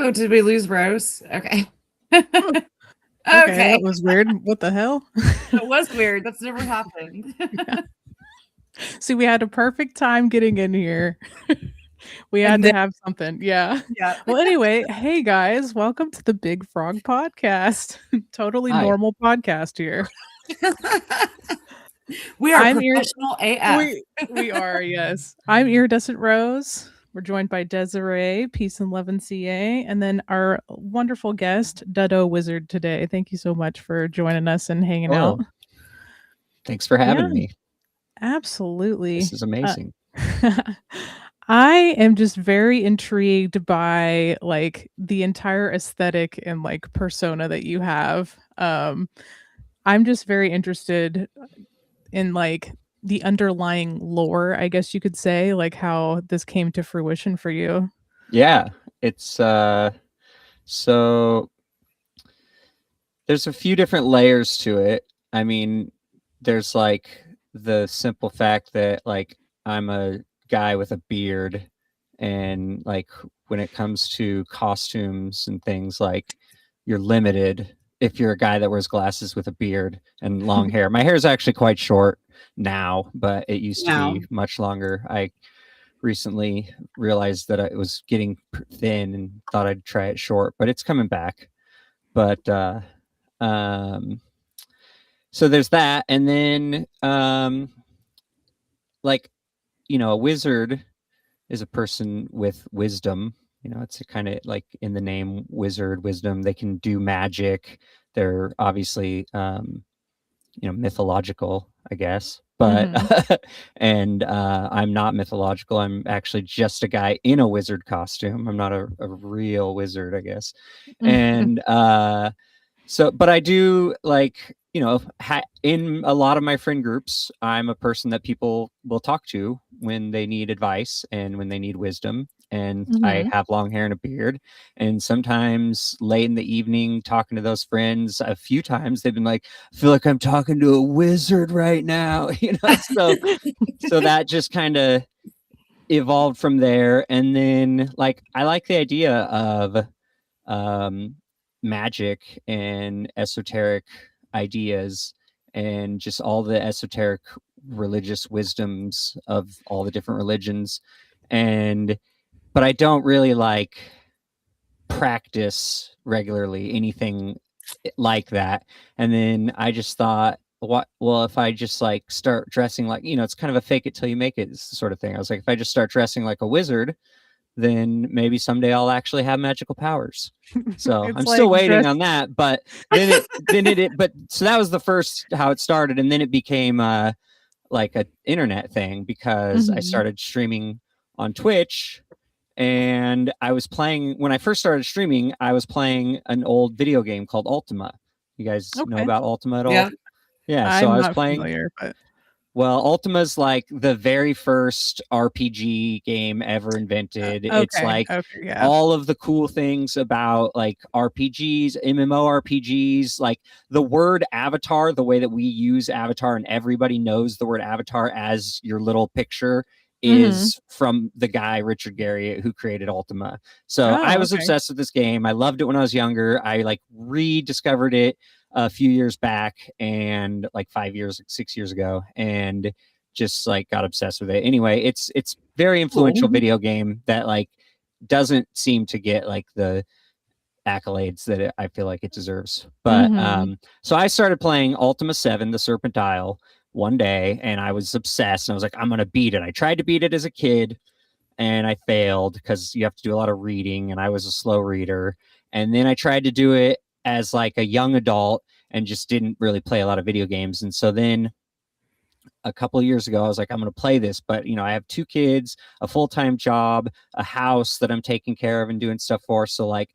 Oh, did we lose Rose? Okay. Okay, Okay. that was weird. What the hell? That was weird. That's never happened. See, we had a perfect time getting in here. We And had to then, have something. Yeah. yeah. Well, anyway, hey guys, welcome to the Big Frog podcast. Totally Hi. normal podcast here. We are I'm professional AF. we are, yes. I'm Iridescent Rose. We're joined by Desarae, Peace and Love and CA, and then our wonderful guest, DuhDohWizard today. Thank you so much for joining us and hanging out. Hello. Thanks for having me. Absolutely. This is amazing. I am just very intrigued by like the entire aesthetic and like persona that you have. I'm just very interested in like the underlying lore, I guess you could say, like how this came to fruition for you. Yeah, it's so there's a few different layers to it. I mean, there's like the simple fact that like I'm a guy with a beard, and like when it comes to costumes and things, like you're limited if you're a guy that wears glasses with a beard and long hair. My hair is actually quite short now, but it used to be much longer. I recently realized that it was getting thin and thought I'd try it short, but it's coming back. But so there's that, and then like, you know, a wizard is a person with wisdom. You know, it's a kind of like in the name wizard, wisdom. They can do magic. They're obviously you know, mythological, I guess. But and I'm not mythological. I'm actually just a guy in a wizard costume. I'm not a real wizard, I guess. And so, but I do, like, you know, in a lot of my friend groups, I'm a person that people will talk to when they need advice and when they need wisdom. And I have long hair and a beard. And sometimes late in the evening, talking to those friends, a few times they've been like, I feel like I'm talking to a wizard right now. You know, so that just kind of evolved from there. And then, like, I like the idea of magic and esoteric ideas and just all the esoteric religious wisdoms of all the different religions. But I don't really like practice regularly anything like that. And then I just thought, well, if I just like start dressing like, you know, it's kind of a fake it till you make it sort of thing. I was like, if I just start dressing like a wizard, then maybe someday I'll actually have magical powers. So I'm still waiting on that. But then so that was the first how it started, and then it became like an internet thing because I started streaming on Twitch. And I was playing, when I first started streaming, I was playing an old video game called Ultima. You guys know about Ultima at all? Yeah. So I was playing. Familiar, but... Well, Ultima's like the very first RPG game ever invented. It's like all of the cool things about like RPGs, MMORPGs, like the word avatar, the way that we use avatar and everybody knows the word avatar as your little picture is from the guy, Richard Garriott, who created Ultima. So I was obsessed with this game. I loved it when I was younger. I like rediscovered it a few years back, and like 6 years ago, and just like got obsessed with it. Anyway, it's very influential video game that like doesn't seem to get like the accolades that I feel like it deserves. But so I started playing Ultima 7, the Serpent Isle, one day, and I was obsessed, and I was like, I'm gonna beat it. I tried to beat it as a kid, and I failed because you have to do a lot of reading, and I was a slow reader. And then I tried to do it as like a young adult and just didn't really play a lot of video games. And so then a couple of years ago, I was like, I'm going to play this, but you know, I have 2 kids, a full-time job, a house that I'm taking care of and doing stuff for. So like,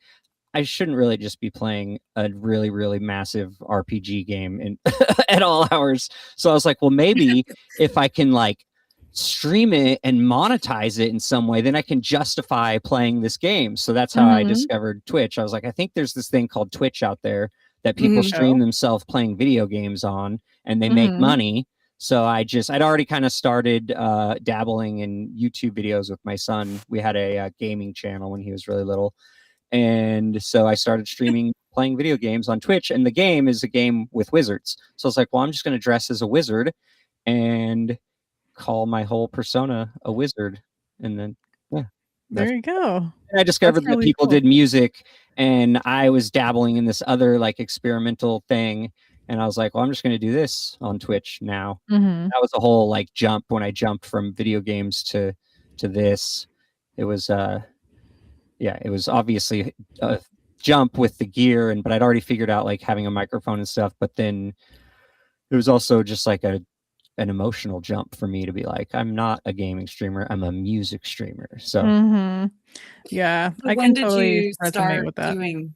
I shouldn't really just be playing a really, really massive RPG game at all hours. So I was like, well, maybe if I can like stream it and monetize it in some way, then I can justify playing this game. So that's how I discovered Twitch. I was like, I think there's this thing called Twitch out there that people stream themselves playing video games on, and they make money. So I'd already kind of started dabbling in YouTube videos with my son. We had a gaming channel when he was really little. And so I started streaming, playing video games on Twitch, and the game is a game with wizards. So I was like, well, I'm just going to dress as a wizard and call my whole persona a wizard. And then, yeah. There you go. And I discovered that people did music, and I was dabbling in this other like experimental thing. And I was like, well, I'm just going to do this on Twitch now. Mm-hmm. That was a whole like jump when I jumped from video games to this. It was, it was obviously a jump with the gear, but I'd already figured out like having a microphone and stuff. But then it was also just like an emotional jump for me to be like, I'm not a gaming streamer, I'm a music streamer. So yeah, so I can totally resonate with that.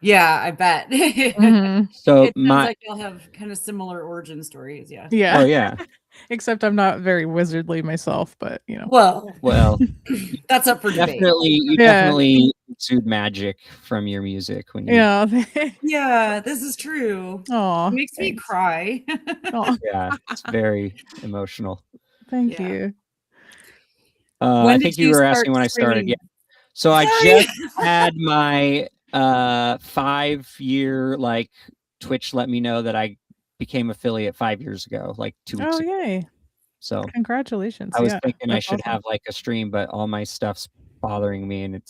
Yeah, I bet. So it sounds like y'all have kind of similar origin stories. Yeah. Yeah. Oh yeah. Except I'm not very wizardly myself, but you know. Well, that's up for debate. You definitely exude magic from your music when you. Yeah, this is true. Oh, it makes me cry. Yeah, it's very emotional. Thank you. I think you were asking when I started. Yeah. So I just had my 5-year like Twitch let me know that I became affiliate 5 years ago, like 2 weeks ago. Yay. So congratulations. I was thinking I should have like a stream, but all my stuff's bothering me, and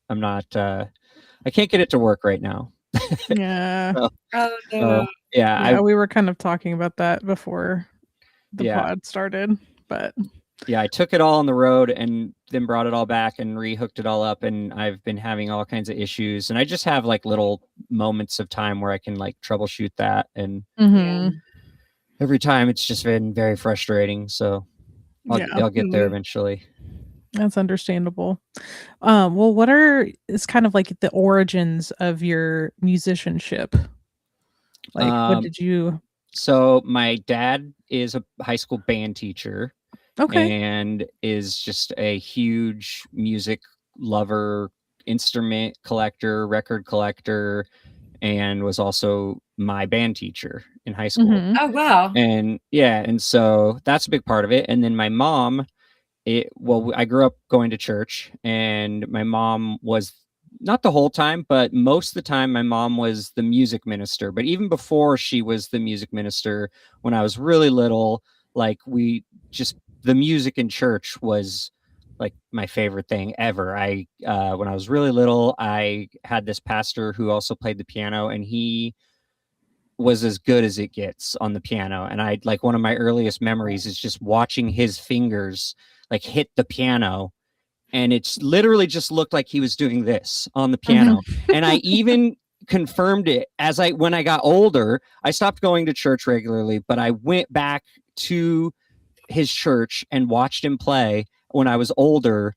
I'm not I can't get it to work right now. Yeah. Yeah, we were kind of talking about that before the pod started, but yeah, I took it all on the road and then brought it all back and rehooked it all up, and I've been having all kinds of issues, and I just have like little moments of time where I can like troubleshoot that, and every time it's just been very frustrating. So I'll get there eventually. That's understandable. Well, what is kind of like the origins of your musicianship? Like, what did you? So my dad is a high school band teacher. Okay. And is just a huge music lover, instrument collector, record collector, and was also my band teacher in high school. Oh, wow. And and so that's a big part of it. And then my mom, I grew up going to church, and my mom was not the whole time, but most of the time my mom was the music minister. But even before she was the music minister, when I was really little, like the music in church was like my favorite thing ever. When I was really little, I had this pastor who also played the piano, and he was as good as it gets on the piano. And I like one of my earliest memories is just watching his fingers like hit the piano, and it's literally just looked like he was doing this on the piano. And I even confirmed it when I got older. I stopped going to church regularly, but I went back to his church and watched him play when I was older.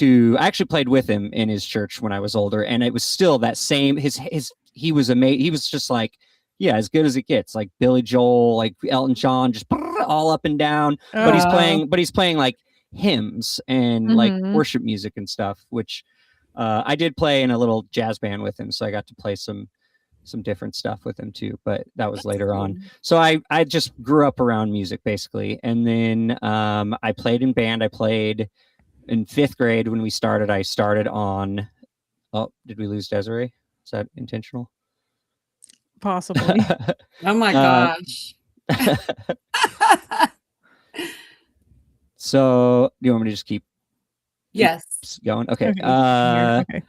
I actually played with him in his church when I was older, and it was still that same. He was amazing. He was just like, as good as it gets, like Billy Joel, like Elton John, just all up and down. But he's playing like hymns and like worship music and stuff, which I did play in a little jazz band with him, so I got to play some different stuff with him too, but that was later on. So I just grew up around music basically. And then I played in band. I played in 5th grade when we started. I started on, did we lose Desarae? Is that intentional? Possibly. Oh my gosh. So do you want me to just keep going? Okay. Okay.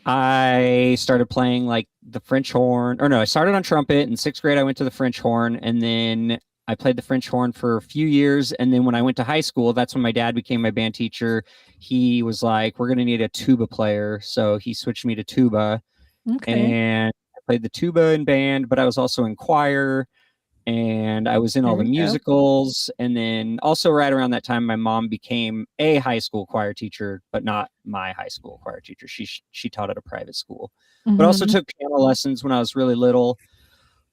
I started playing like the French horn, I started on trumpet. In 6th grade, I went to the French horn, and then I played the French horn for a few years. And then when I went to high school, that's when my dad became my band teacher. He was like, we're going to need a tuba player. So he switched me to tuba. Okay. And I played the tuba in band, but I was also in choir, and I was in all the musicals. And then also right around that time, my mom became a high school choir teacher, but not my high school choir teacher. She taught at a private school, but also took piano lessons when I was really little,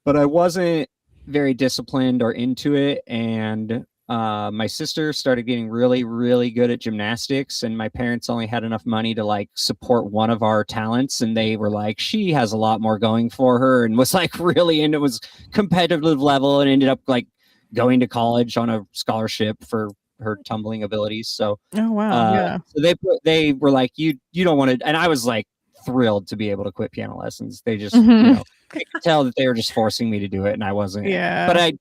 but I wasn't very disciplined or into it. And my sister started getting really, really good at gymnastics, and my parents only had enough money to like support one of our talents. And they were like, she has a lot more going for her, and was like really into, was competitive level, and ended up like going to college on a scholarship for her tumbling abilities. So, so they were like, you don't want to. And I was like thrilled to be able to quit piano lessons. They just, you know, I could tell that they were just forcing me to do it, and I wasn't. Yeah. But I,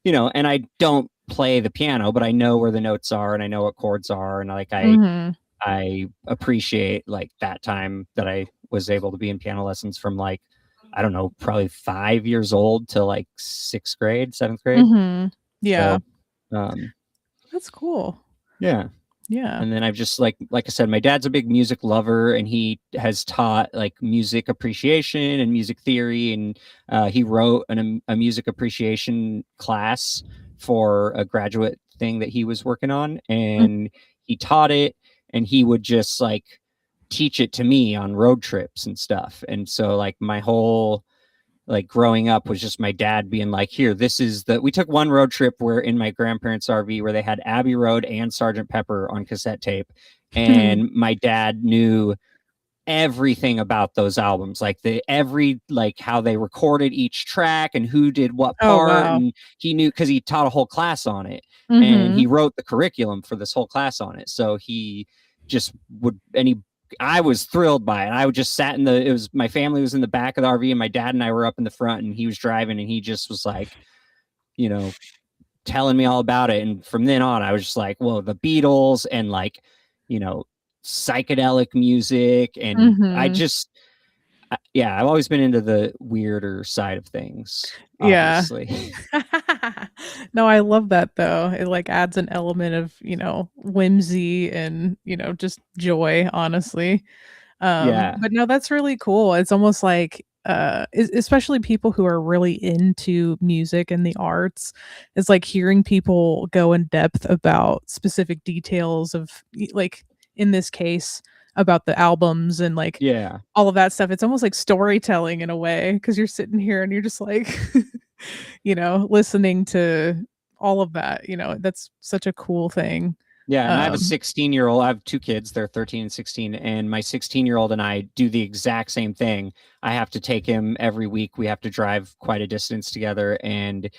you know, and I don't play the piano, but I know where the notes are and I know what chords are, and like I appreciate like that time that I was able to be in piano lessons from like, I don't know, probably 5 years old to like 6th grade, 7th grade. Yeah. So, that's cool. Yeah. Yeah. And then I've just like I said, my dad's a big music lover, and he has taught like music appreciation and music theory. And he wrote a music appreciation class for a graduate thing that he was working on, and he taught it, and he would just like teach it to me on road trips and stuff. And so like my whole like growing up was just my dad being like, here, this is we took one road trip where in my grandparents' RV where they had Abbey Road and Sgt. Pepper on cassette tape. And my dad knew everything about those albums, like like how they recorded each track and who did what part. And he knew, because he taught a whole class on it, and he wrote the curriculum for this whole class on it. So he just would, I was thrilled by it. I would just sat my family was in the back of the RV, and my dad and I were up in the front, and he was driving, and he just was like, you know, telling me all about it. And from then on, I was just like, well, the Beatles and like, you know, psychedelic music. And I've always been into the weirder side of things. Obviously. Yeah. No, I love that though. It like adds an element of, you know, whimsy and, you know, just joy, honestly. But no, that's really cool. It's almost like especially people who are really into music and the arts, it's like hearing people go in depth about specific details of, like in this case, about the albums and like all of that stuff. It's almost like storytelling in a way, because you're sitting here and you're just like you know, listening to all of that. You know, that's such a cool thing. Yeah, and I have a 16-year-old. I have 2 kids. They're 13 and 16. And my 16-year-old and I do the exact same thing. I have to take him every week. We have to drive quite a distance together. And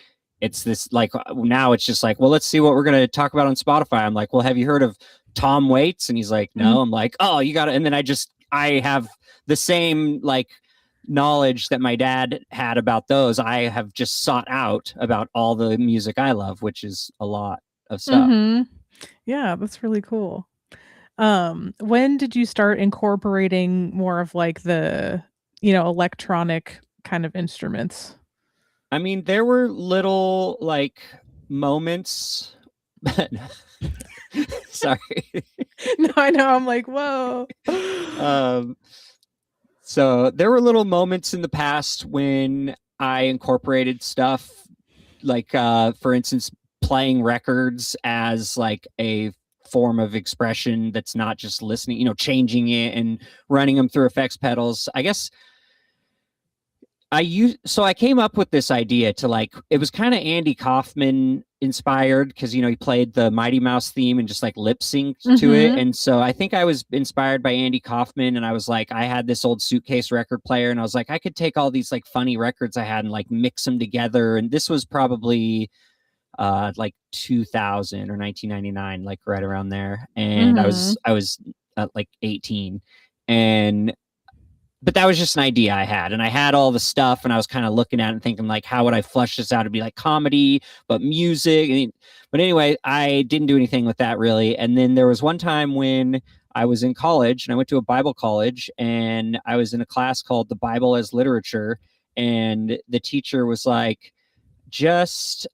it's this, like, now it's just like, well, let's see what we're going to talk about on Spotify. I'm like, well, have you heard of Tom Waits? And he's like, no. I'm like, oh, you got it. And then I have the same, like, knowledge that my dad had about those. I have just sought out about all the music I love, which is a lot of stuff. Yeah, that's really cool. When did you start incorporating more of like the, you know, electronic kind of instruments? I mean, there were little like moments. Sorry. No, I know. I'm like, whoa. So there were little moments in the past when I incorporated stuff like, for instance, playing records as like a form of expression that's not just listening, you know, changing it and running them through effects pedals. I guess I came up with this idea to like, it was kind of Andy Kaufman inspired, because, you know, he played the Mighty Mouse theme and just like lip synced to it. And so I think I was inspired by Andy Kaufman, and I was like, I had this old suitcase record player, and I was like, I could take all these like funny records I had and like mix them together. And this was probably like 2000 or 1999, like right around there. And I was like 18, but that was just an idea I had, and I had all the stuff, and I was kind of looking at it and thinking like, how would I flesh this out to be like comedy, but music? But anyway, I didn't do anything with that really. And then there was one time when I was in college, and I went to a Bible college, and I was in a class called The Bible as Literature. And the teacher was like, just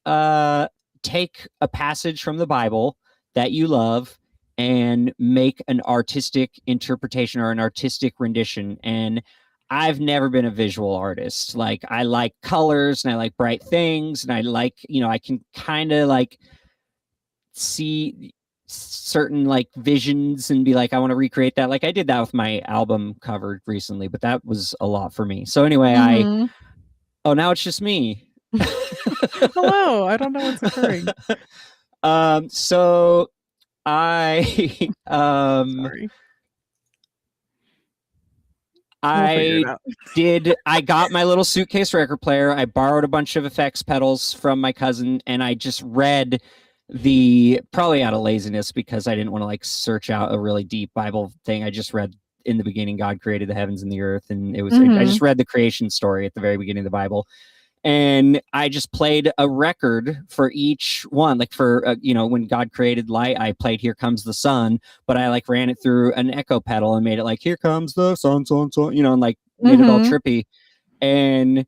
take a passage from the Bible that you love and make an artistic interpretation or an artistic rendition. And I've never been a visual artist. Like, I like colors and I like bright things, and I like, you know, I can kind of like see certain like visions and be like, I want to recreate that. Like I did that with my album cover recently, but that was a lot for me. So anyway, now it's just me. Hello, I don't know what's occurring. So I Sorry. I got my little suitcase record player. I borrowed a bunch of effects pedals from my cousin, and I just read probably out of laziness, because I didn't want to like search out a really deep Bible thing. I just read in the beginning God created the heavens and the earth, and it was I just read the creation story at the very beginning of the Bible, and I just played a record for each one. Like for when God created light, I played Here Comes the Sun, but I like ran it through an echo pedal and made it like Here Comes the sun, and like made it all trippy. And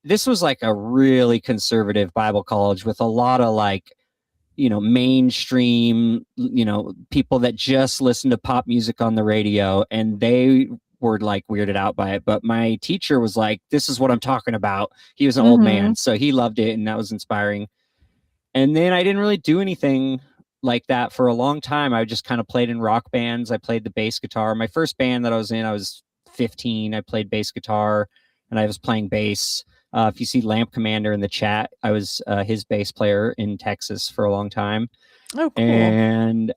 this was like a really conservative Bible college with a lot of like mainstream, people that just listen to pop music on the radio, and they were like weirded out by it. But my teacher was like, this is what I'm talking about. He was an old man, so he loved it, and that was inspiring. And then I didn't really do anything like that for a long time. I just kind of played in rock bands. I played the bass guitar. My first band that I was in, I was 15. I played bass guitar, and I was playing bass. If you see Lamp Commander in the chat, I was his bass player in Texas for a long time. Oh, cool. And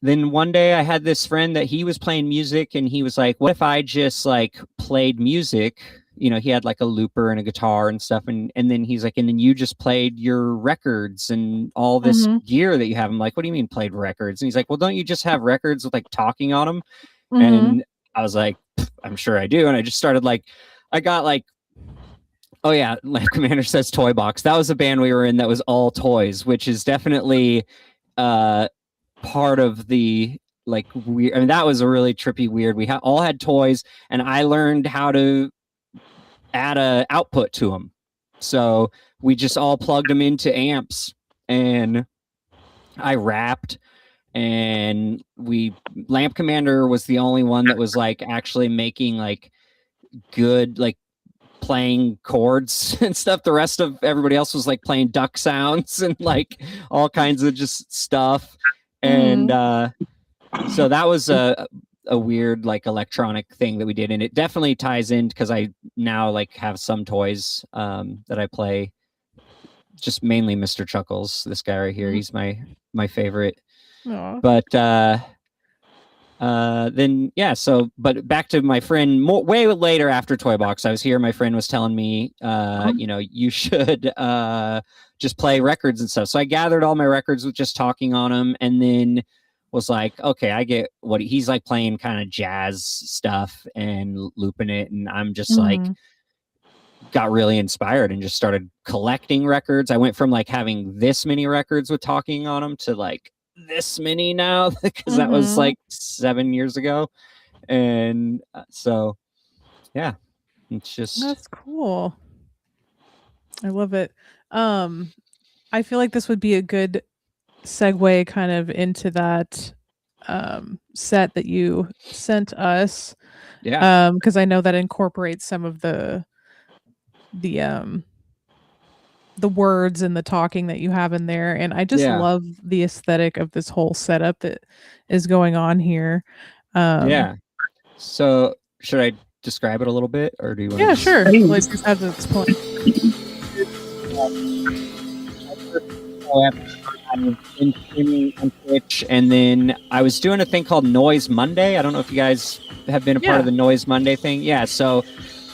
then one day I had this friend that he was playing music, and he was like, what if I just like played music? He had like a looper and a guitar and stuff. And then he's like, and then you just played your records and all this gear that you have. I'm like, what do you mean played records? And he's like, well, don't you just have records with like talking on them? And I was like, I'm sure I do. And I just started like, I got like, oh yeah, Lamp Commander says Toy Box. That was a band we were in that was all toys, which is definitely part of the like weird. I mean, that was a really trippy, weird. We all had toys, and I learned how to add a output to them. So we just all plugged them into amps, and I rapped. And Lamp Commander was the only one that was like actually making like good, like playing chords and stuff. The rest of everybody else was like playing duck sounds and like all kinds of just stuff. And so that was a weird like electronic thing that we did. And it definitely ties in because I now like have some toys that I play, just mainly Mr. Chuckles, this guy right here. He's my favorite. Aww. But then but back to my friend way later after Toy Box, I was here. My friend was telling me, you should just play records and stuff. So I gathered all my records with just talking on them, and then was like, okay, I get what he's like playing kind of jazz stuff and looping it, and I'm just like got really inspired and just started collecting records. I went from like having this many records with talking on them to like this many now, because that was like 7 years ago. And so yeah, it's just, that's cool. I love it. I feel like this would be a good segue kind of into that set that you sent us. Yeah. Because I know that incorporates some of the words and the talking that you have in there, and I just love the aesthetic of this whole setup that is going on here. Yeah. So should I describe it a little bit, or do you want? Yeah, sure. Let's just have to explain. I'm in streaming on Twitch, and then I was doing a thing called Noise Monday. I don't know if you guys have been a part of the Noise Monday thing. Yeah, so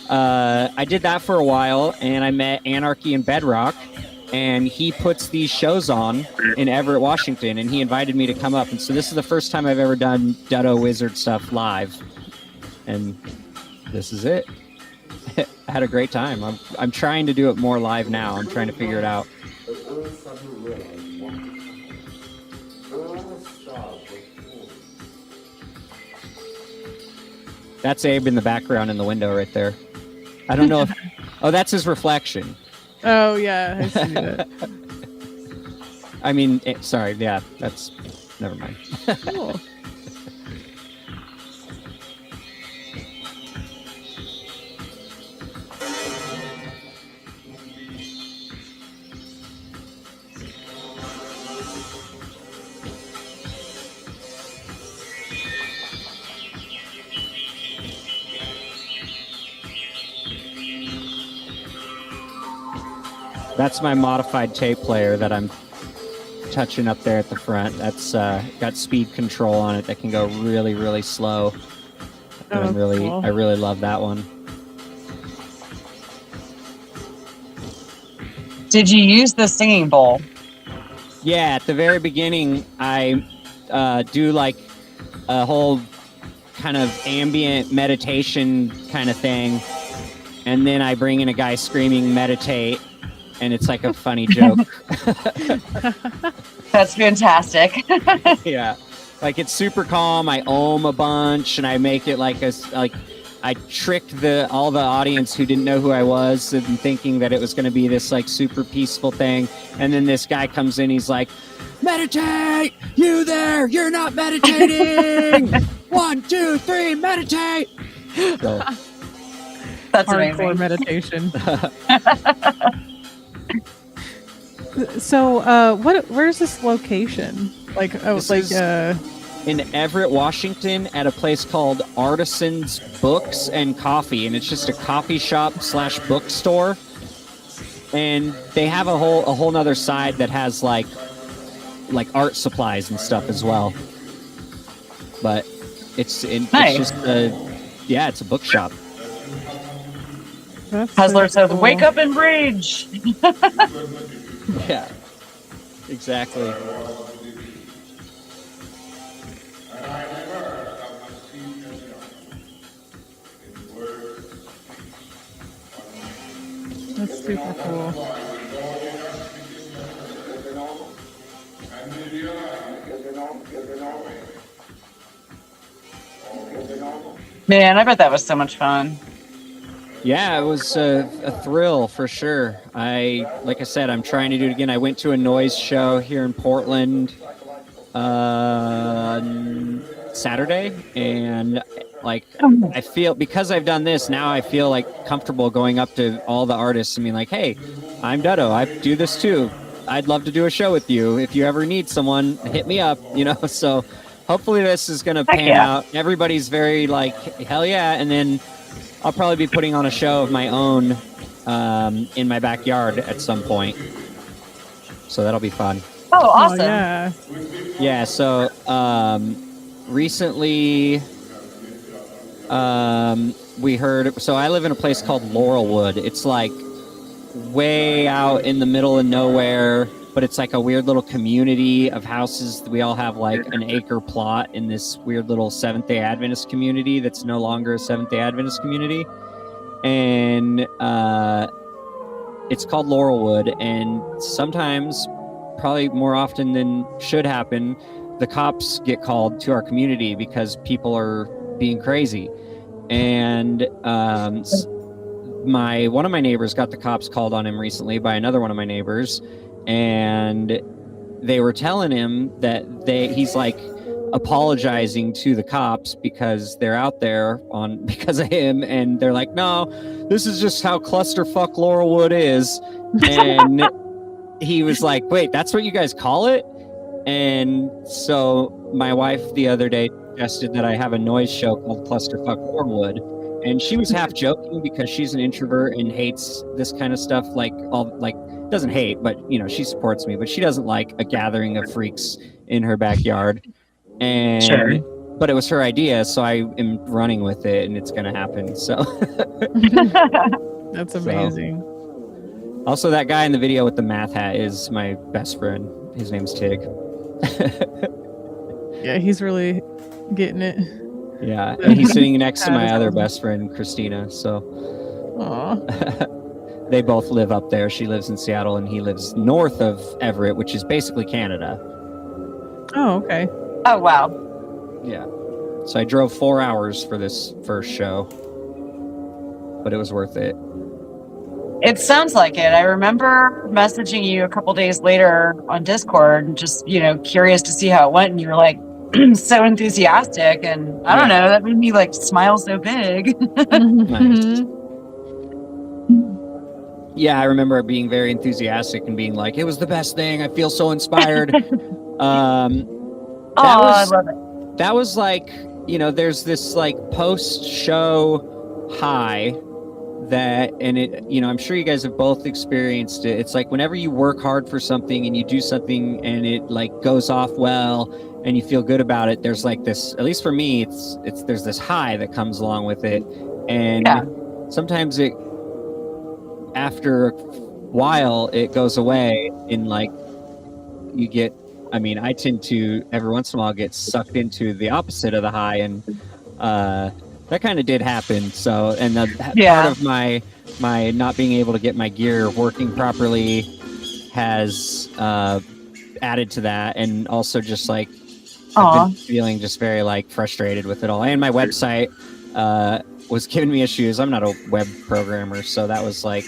I did that for a while, and I met Anarchy and Bedrock, and he puts these shows on in Everett, Washington, and he invited me to come up. And so this is the first time I've ever done DuhDohWizard stuff live, and this is it. I had a great time. I'm trying to do it more live now. I'm trying to figure it out. That's Abe in the background in the window right there. I don't know if... Oh, that's his reflection. Oh, yeah. I see that. I mean, sorry. Yeah, that's... Never mind. Cool. That's my modified tape player that I'm touching up there at the front. That's got speed control on it that can go really, really slow. And cool. I really love that one. Did you use the singing bowl? Yeah, at the very beginning, I do like a whole kind of ambient meditation kind of thing, and then I bring in a guy screaming meditate, and it's like a funny joke. That's fantastic. Yeah, like it's super calm. I ohm a bunch, and I make it like I tricked all the audience who didn't know who I was and thinking that it was going to be this like super peaceful thing, and then this guy comes in, he's like, meditate, you there, you're not meditating. 1, 2, 3, meditate. So, That's hardcore amazing. meditation. So, where's this location? Like, this is in Everett, Washington, at a place called Artisan's Books and Coffee, and it's just a coffee shop / bookstore. And they have a whole nother side that has like art supplies and stuff as well. But it's just it's a bookshop. Hessler says, cool. "Wake up and rage." Yeah, exactly. That's super cool. Man, I bet that was so much fun. Yeah, it was a thrill for sure. Like I said, I'm trying to do it again. I went to a noise show here in Portland Saturday, and like I feel, because I've done this now, I feel like comfortable going up to all the artists and being like, "Hey, I'm Duddo. I do this too. I'd love to do a show with you. If you ever need someone, hit me up." So hopefully this is going to pan out. Everybody's very like, hell yeah. And then I'll probably be putting on a show of my own in my backyard at some point. So that'll be fun. Oh, awesome. Oh, yeah. Yeah, so recently we heard... So I live in a place called Laurelwood. It's like way out in the middle of nowhere, but it's like a weird little community of houses. We all have like an acre plot in this weird little Seventh-day Adventist community that's no longer a Seventh-day Adventist community. And it's called Laurelwood, and sometimes, probably more often than should happen, the cops get called to our community because people are being crazy. And one of my neighbors got the cops called on him recently by another one of my neighbors, and they were telling him that he's like apologizing to the cops because they're out there because of him, and they're like, "No, this is just how clusterfuck Laurelwood is." And he was like, "Wait, that's what you guys call it?" And so my wife the other day suggested that I have a noise show called Clusterfuck Laurelwood, and she was half joking because she's an introvert and hates this kind of stuff. Doesn't hate, but she supports me, but she doesn't like a gathering of freaks in her backyard. And Sure. But it was her idea, so I am running with it, and it's gonna happen. So That's amazing. Also, that guy in the video with the math hat is my best friend. His name's Tig. Yeah, he's really getting it. Yeah, and he's sitting next to my other best friend, Christina. So Aw. they both live up there. She lives in Seattle, and he lives north of Everett, which is basically Canada. Oh, okay. Oh, wow. Yeah. So I drove 4 hours for this first show, but it was worth it. It sounds like it. I remember messaging you a couple days later on Discord, just, curious to see how it went. And you were like, so enthusiastic. And I don't know, that made me like smile so big. Nice. Yeah, I remember being very enthusiastic and being like, it was the best thing. I feel so inspired. I love it. That was like, there's this like post-show high that, and it, I'm sure you guys have both experienced it. It's like whenever you work hard for something and you do something and it like goes off well and you feel good about it, there's like this, at least for me, there's this high that comes along with it. And sometimes after a while it goes away, and like you get I mean, I tend to every once in a while get sucked into the opposite of the high, and that kind of did happen. So, and part of my not being able to get my gear working properly has added to that, and also just like I've been feeling just very like frustrated with it all. And my website was giving me issues. I'm not a web programmer, so that was like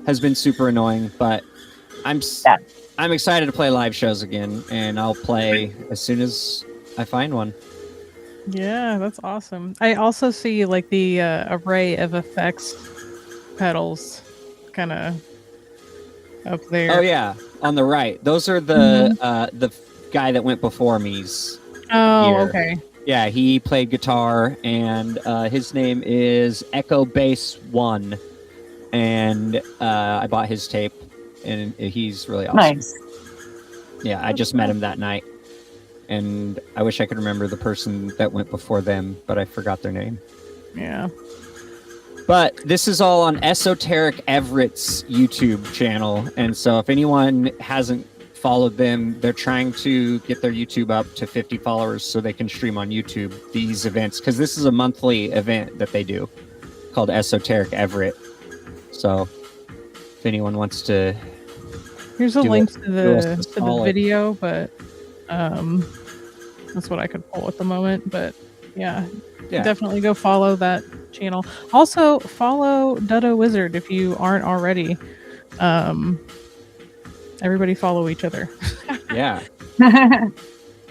has been super annoying. But I'm excited to play live shows again, and I'll play as soon as I find one. Yeah, that's awesome. I also see like the array of effects pedals kind of up there. Oh yeah, on the right. Those are the guy that went before me's. Oh, gear. Okay. Yeah, he played guitar, and his name is Echo Bass 1, and I bought his tape, and he's really awesome. Nice. Yeah, I just met him that night, and I wish I could remember the person that went before them, but I forgot their name. Yeah. But this is all on Esoteric Everett's YouTube channel, and so if anyone hasn't followed them, they're trying to get their YouTube up to 50 followers so they can stream on YouTube these events, because this is a monthly event that they do called Esoteric Everett. So if anyone wants to, here's a link to the video, but that's what I could pull at the moment. But yeah, definitely go follow that channel. Also follow DuhDohWizard if you aren't already. Everybody follow each other. Yeah.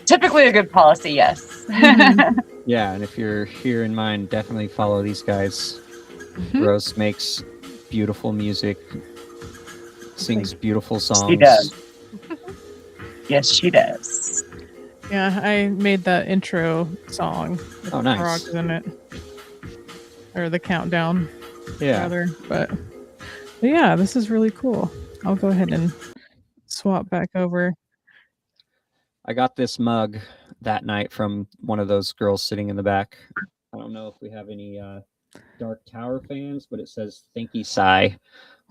Typically a good policy, yes. Yeah, and if you're here in mind, definitely follow these guys. R0se makes beautiful music, sings beautiful songs. She does. Yes, she does. Yeah, I made that intro song. Oh, nice. Frogs in it. Or the countdown. Yeah. Rather. But yeah, this is really cool. I'll go ahead and swap back over. I got this mug that night from one of those girls sitting in the back. I don't know if we have any Dark Tower fans, but it says Thanky Sigh,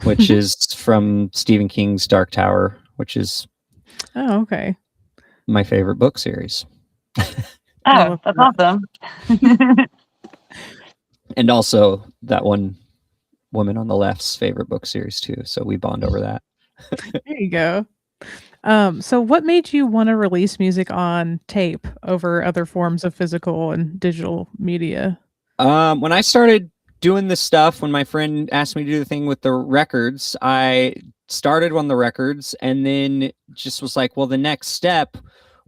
which is from Stephen King's Dark Tower, which is okay, my favorite book series. Oh, that's awesome. And also that one woman on the left's favorite book series too, so we bond over that. There you go. So what made you want to release music on tape over other forms of physical and digital media? When I started doing this stuff, when my friend asked me to do the thing with the records, I started on the records and then just was like, well, the next step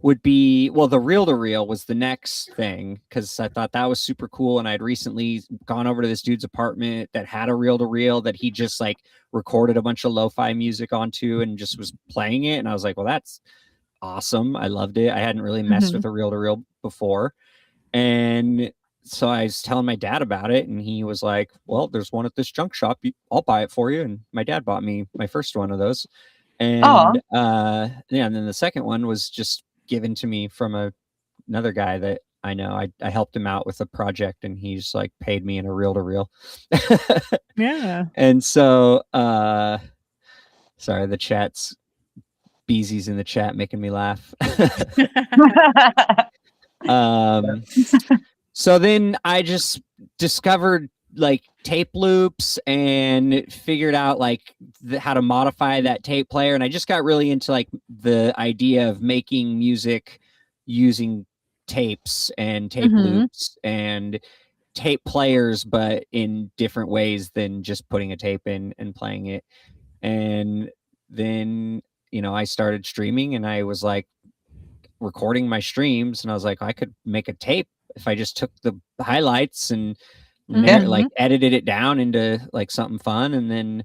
would be, well, the reel-to-reel was the next thing, because I thought that was super cool. And I'd recently gone over to this dude's apartment that had a reel-to-reel that he just like recorded a bunch of lo-fi music onto and just was playing it. And I was like, well, that's awesome. I loved it. I hadn't really messed with a reel-to-reel before. And so I was telling my dad about it, and he was like, well, there's one at this junk shop. I'll buy it for you. And my dad bought me my first one of those. And yeah, and then the second one was just given to me from another guy that I know. I helped him out with a project, and he's like paid me in a reel-to-reel. Yeah. And so sorry, the chat's Beezy's in the chat making me laugh. So then I just discovered like tape loops and figured out like how to modify that tape player. And I just got really into like the idea of making music using tapes and tape loops and tape players, but in different ways than just putting a tape in and playing it. And then, you know, I started streaming, and I was like recording my streams, and I was like, I could make a tape if I just took the highlights and like edited it down into like something fun, and then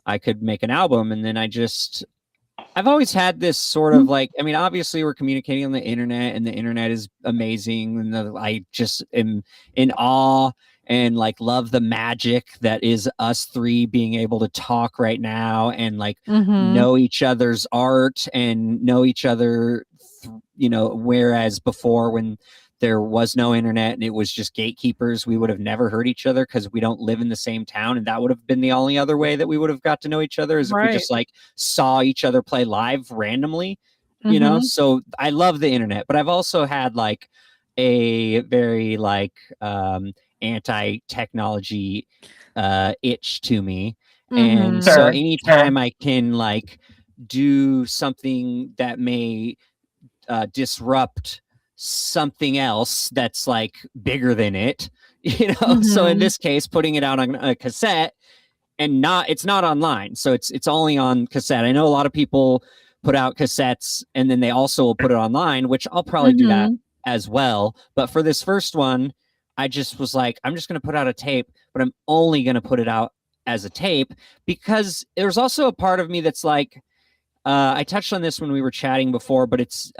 I could make an album. And then I've always had this sort of like, I mean, obviously we're communicating on the internet, and the internet is amazing, and I just am in awe and like love the magic that is us three being able to talk right now and like know each other's art and know each other, you know, whereas before, when there was no internet and it was just gatekeepers, we would have never heard each other because we don't live in the same town. And that would have been the only other way that we would have got to know each other, is if we just like saw each other play live randomly. you know? So I love the internet, but I've also had like a very like anti-technology itch to me. And so anytime I can like do something that may disrupt something else that's like bigger than it, you know? So in this case, putting it out on a cassette and it's not online. So it's only on cassette. I know a lot of people put out cassettes and then they also will put it online, which I'll probably do that as well. But for this first one, I just was like, I'm just going to put out a tape, but I'm only going to put it out as a tape because there's also a part of me that's like, I touched on this when we were chatting before, but it's,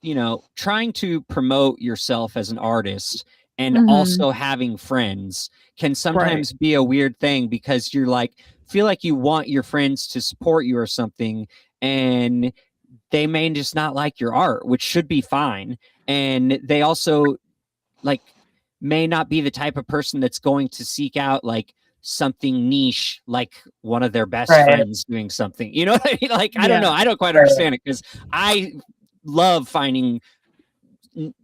you know, trying to promote yourself as an artist and also having friends can sometimes be a weird thing because you're like, feel like you want your friends to support you or something, and they may just not like your art, which should be fine. And they also like may not be the type of person that's going to seek out like something niche, like one of their best friends doing something, you know what I mean? Like, I don't know. I don't quite understand it because I love finding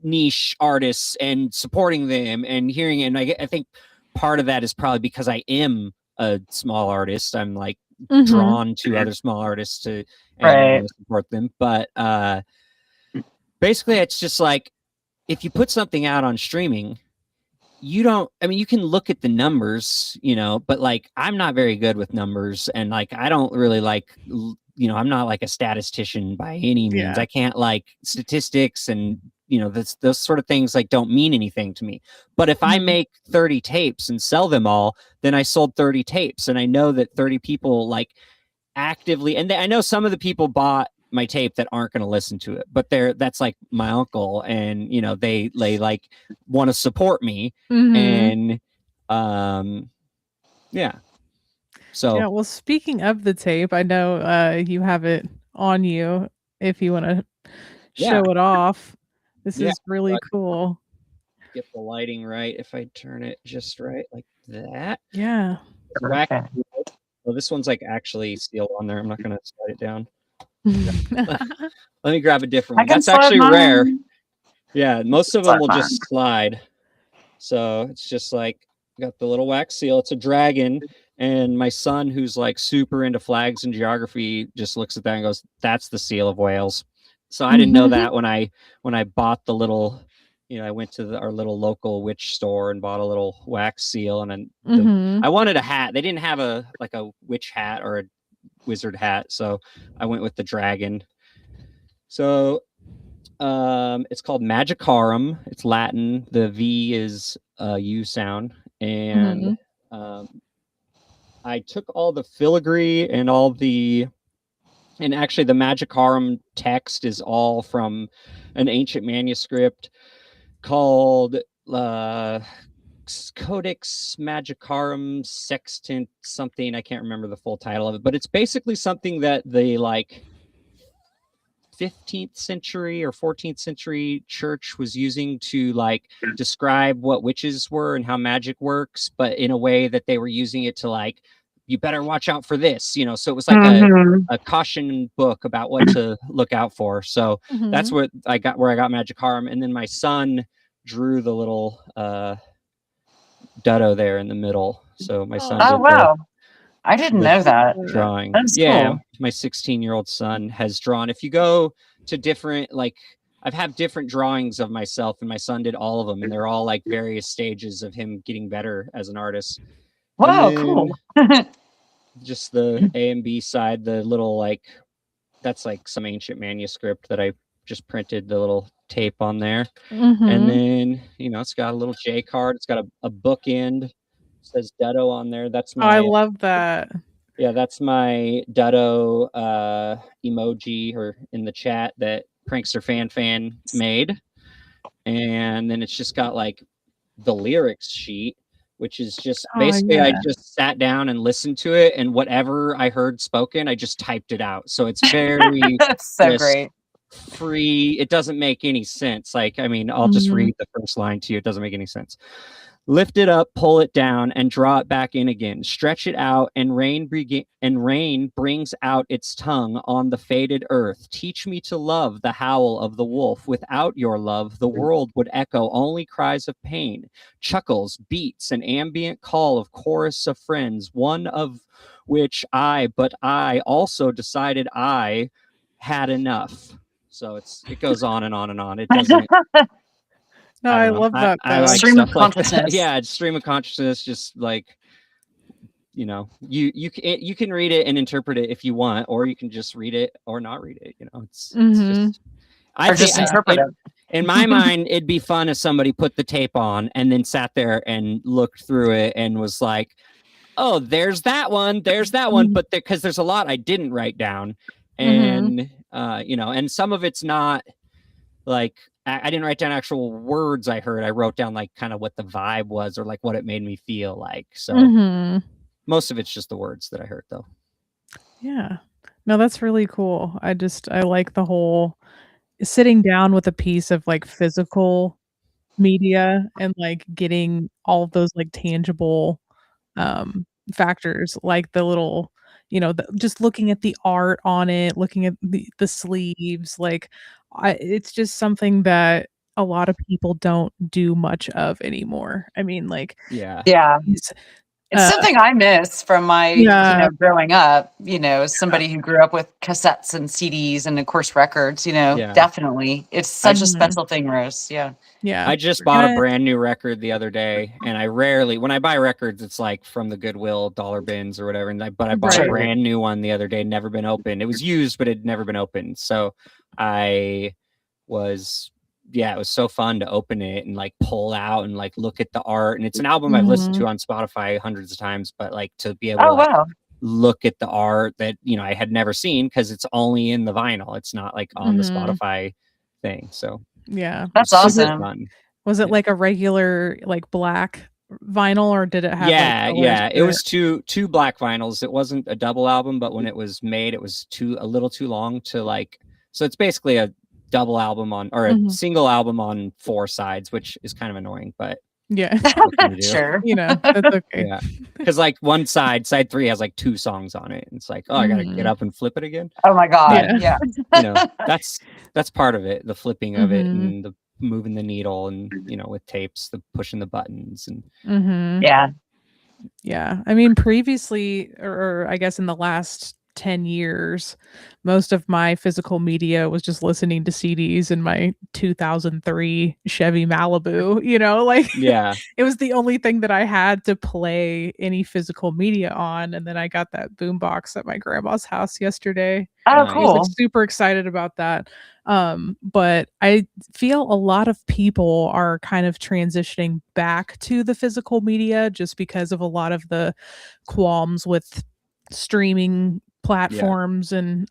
niche artists and supporting them and hearing it. And I think part of that is probably because I am a small artist. I'm like drawn to other small artists to support them. But basically it's just like, if you put something out on streaming, you can look at the numbers, you know, but like, I'm not very good with numbers, and like, I don't really like, you know, I'm not like a statistician by any means. I can't like statistics and, you know, those sort of things like don't mean anything to me. But if I make 30 tapes and sell them all, then I sold 30 tapes. And I know that 30 people like actively, and I know some of the people bought my tape that aren't going to listen to it, but that's like my uncle, and you know, they like want to support me. And so well, speaking of the tape, I know you have it on you if you want to show it off. This is really cool. Get the lighting right. If I turn it just right like that. Yeah. Well, this one's like actually sealed on there. I'm not going to slide it down. Let me grab a different one. That's actually rare. Yeah, most of them will just slide. So it's just like, got the little wax seal. It's a dragon. And my son, who's like super into flags and geography, just looks at that and goes, "That's the seal of Wales." So I didn't know that when I bought the little, you know, I went to our little local witch store and bought a little wax seal. And then I wanted a hat. They didn't have a witch hat or a wizard hat, so I went with the dragon. So it's called Magicarum. It's Latin. The V is a U sound. And I took all the filigree and and actually the Magicarum text is all from an ancient manuscript called Codex Magicarum Sextant something. I can't remember the full title of it, but it's basically something that the like 15th century or 14th century church was using to like describe what witches were and how magic works, but in a way that they were using it to like, you better watch out for this, you know. So it was like a caution book about what to look out for. So that's where I got Magicarum. And then my son drew the little Dutto there in the middle. So my son I didn't know that. Drawing. That's cool. My 16-year-old son has drawn. If you go to different, like, I've had different drawings of myself, and my son did all of them, and they're all like various stages of him getting better as an artist. Wow, cool. Just the A and B side, the little like, that's like some ancient manuscript that I just printed the little tape on there. And then, you know, it's got a little J card. It's got a bookend. It says Dutto on there. That's my. I love that. Yeah, that's my Dutto emoji or in the chat that Prankster Fan made. And then it's just got like the lyrics sheet, which is just basically I just sat down and listened to it, and whatever I heard spoken, I just typed it out. So it's very that's so great. Free. It doesn't make any sense. Like, I mean, I'll just read the first line to you. It doesn't make any sense. Lift it up, pull it down, and draw it back in again. Stretch it out, and rain brings out its tongue on the faded earth. Teach me to love the howl of the wolf. Without your love, the world would echo only cries of pain, chuckles, beats, an ambient call of chorus of friends, one of which I also decided I had enough. So it goes on and on and on. It doesn't. No, I love that. I like stream stuff of consciousness. Like yeah, stream of consciousness. Just like, you you can read it and interpret it if you want, or you can just read it or not read it. It's just. I just interpret it. In my mind, it'd be fun if somebody put the tape on and then sat there and looked through it and was like, "Oh, there's that one, but because there's a lot I didn't write down, and and some of it's not like." I didn't write down actual words I heard. I wrote down like kind of what the vibe was or like what it made me feel like. So most of it's just the words that I heard though. Yeah. No, that's really cool. I like the whole sitting down with a piece of like physical media and like getting all of those like tangible factors, like the little just looking at the art on it, looking at the sleeves, like it's just something that a lot of people don't do much of anymore. I mean, like, yeah, it's something I miss from my growing up. As somebody who grew up with cassettes and CDs and of course records. Definitely, it's such a special thing, R0se. Yeah. I just bought a brand new record the other day, and when I buy records, it's like from the Goodwill dollar bins or whatever. But I bought a brand new one the other day, never been opened. It was used, but it had never been opened. So it was so fun to open it and like pull out and like look at the art. And it's an album I've listened to on Spotify hundreds of times, but like to be able to look at the art that I had never seen because it's only in the vinyl. It's not like on the Spotify thing. So yeah, that's awesome. Was it like a regular like black vinyl, or did it have it was two black vinyls. It wasn't a double album, but when it was made, it was a little too long to like, so it's basically a double album or a single album on 4 sides, which is kind of annoying, but sure, that's okay. Yeah, because like one side 3 has like 2 songs on it, and it's like, oh, I gotta get up and flip it again. Oh my god, yeah. That's part of it, the flipping of it and the moving the needle, and with tapes, the pushing the buttons, and yeah. I mean, previously, or I guess in the last 10 years, most of my physical media was just listening to CDs in my 2003 Chevy Malibu, it was the only thing that I had to play any physical media on. And then I got that boombox at my grandma's house yesterday. Oh, cool. I was like, super excited about that. But I feel a lot of people are kind of transitioning back to the physical media just because of a lot of the qualms with streaming platforms and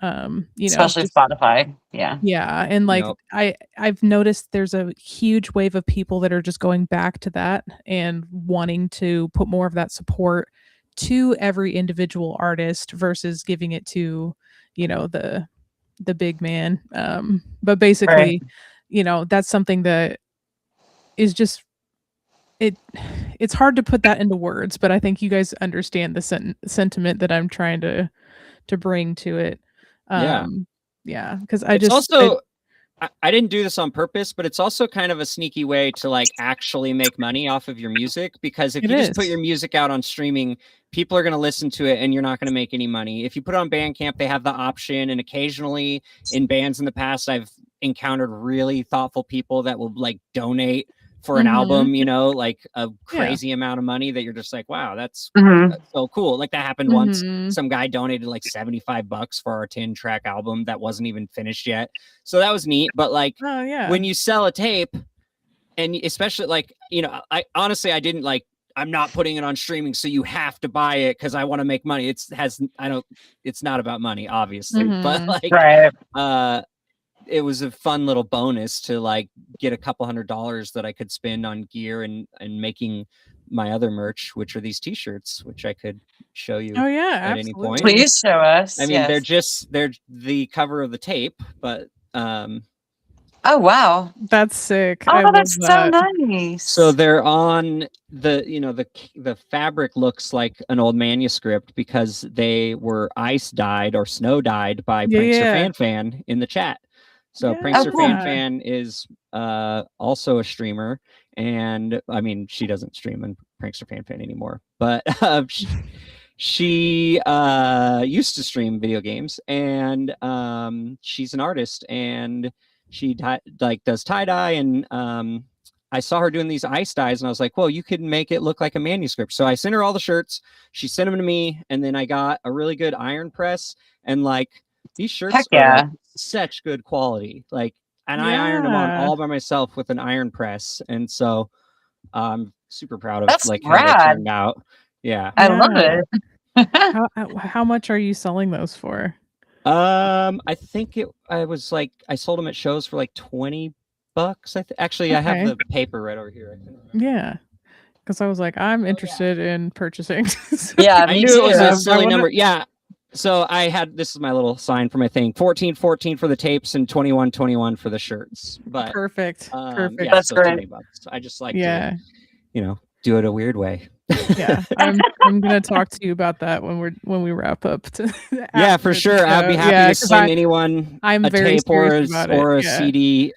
especially Spotify. And like I've noticed there's a huge wave of people that are just going back to that and wanting to put more of that support to every individual artist versus giving it to the big man. But basically that's something that is just it's hard to put that into words, but I think you guys understand the sentiment that I'm trying to bring to it. Because I didn't do this on purpose, but it's also kind of a sneaky way to like actually make money off of your music, because if you just put your music out on streaming, people are going to listen to it and you're not going to make any money. If you put it on Bandcamp, they have the option, and occasionally in bands in the past, I've encountered really thoughtful people that will like donate for an album, like a crazy amount of money that you're just like, wow, that's so cool. Like that happened once. Some guy donated like $75 for our 10-track album that wasn't even finished yet. So that was neat. But like when you sell a tape, and especially like, I honestly, I didn't like, I'm not putting it on streaming, so you have to buy it because I want to make money. It's not about money, obviously, but like, it was a fun little bonus to like get a couple $100s that I could spend on gear and making my other merch, which are these t-shirts, which I could show you at any point. Please show us. I mean, they're the cover of the tape, but Oh wow, That's sick. Oh, that's so nice. So they're on the fabric looks like an old manuscript because they were ice dyed or snow dyed by Prankster Fan in the chat. So Prankster Fan is also a streamer, and I mean she doesn't stream in Prankster Fan anymore, but she used to stream video games, and she's an artist, and she does tie-dye, and I saw her doing these ice dyes, and I was like, well, you could make it look like a manuscript. So I sent her all the shirts, she sent them to me, and then I got a really good iron press, and like these shirts are like such good quality, like, and I ironed them on all by myself with an iron press, and so I'm super proud of how they turned out. I love it. How much are you selling those for? I think I sold them at shows for like $20. Actually, I have the paper right over here. Yeah, because I was like, I'm interested in purchasing. Yeah, I knew it was a silly number. Yeah, so I had, this is my little sign for my thing: 14.14 for the tapes and 21.21 for the shirts. But perfect. Yeah, that's so great. $20. I just like to, do it a weird way. Yeah, I'm gonna talk to you about that when we wrap up. Yeah, for sure. I'd be happy to send anyone a tape or a CD.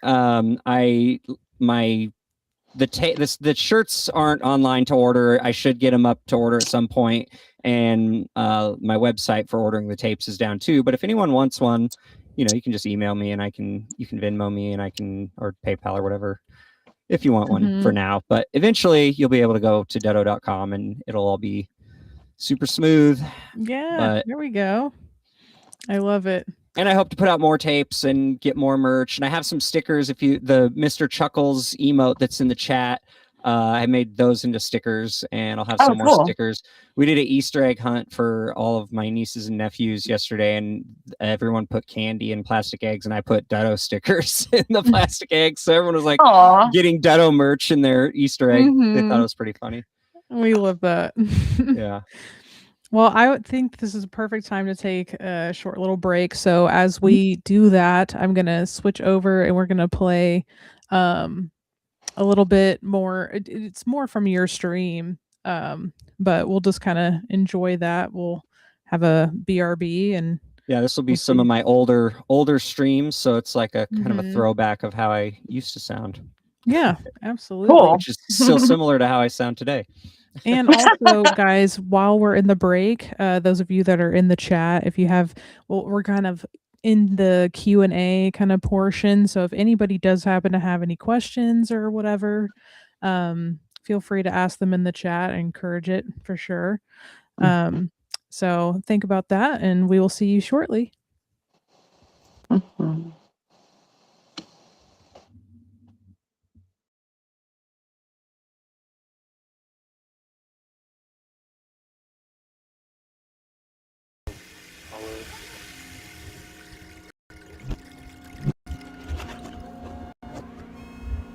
The shirts aren't online to order. I should get them up to order at some point, and my website for ordering the tapes is down too. But if anyone wants one, you can just email me, and you can Venmo me, and or PayPal or whatever, if you want one for now. But eventually you'll be able to go to DuhDoh.com and it'll all be super smooth. Yeah, there we go. I love it. And I hope to put out more tapes and get more merch. And I have some stickers. The Mr. Chuckles emote that's in the chat, I made those into stickers, and I'll have some more stickers. We did an Easter egg hunt for all of my nieces and nephews yesterday, and everyone put candy in plastic eggs, and I put DuhDoh stickers in the plastic eggs. So everyone was like getting DuhDoh merch in their Easter egg. They thought it was pretty funny. We love that. Yeah. Well, I would think this is a perfect time to take a short little break. So as we do that, I'm going to switch over and we're going to play a little bit more. It's more from your stream, but we'll just kind of enjoy that. We'll have a BRB, and this will be some of my older streams. So it's like a kind of a throwback of how I used to sound. Yeah, absolutely. Which is still similar to how I sound today. And also, guys, while we're in the break, those of you that are in the chat, if you have, we're kind of in the Q&A kind of portion. So if anybody does happen to have any questions or whatever, feel free to ask them in the chat. I encourage it for sure. So think about that, and we will see you shortly.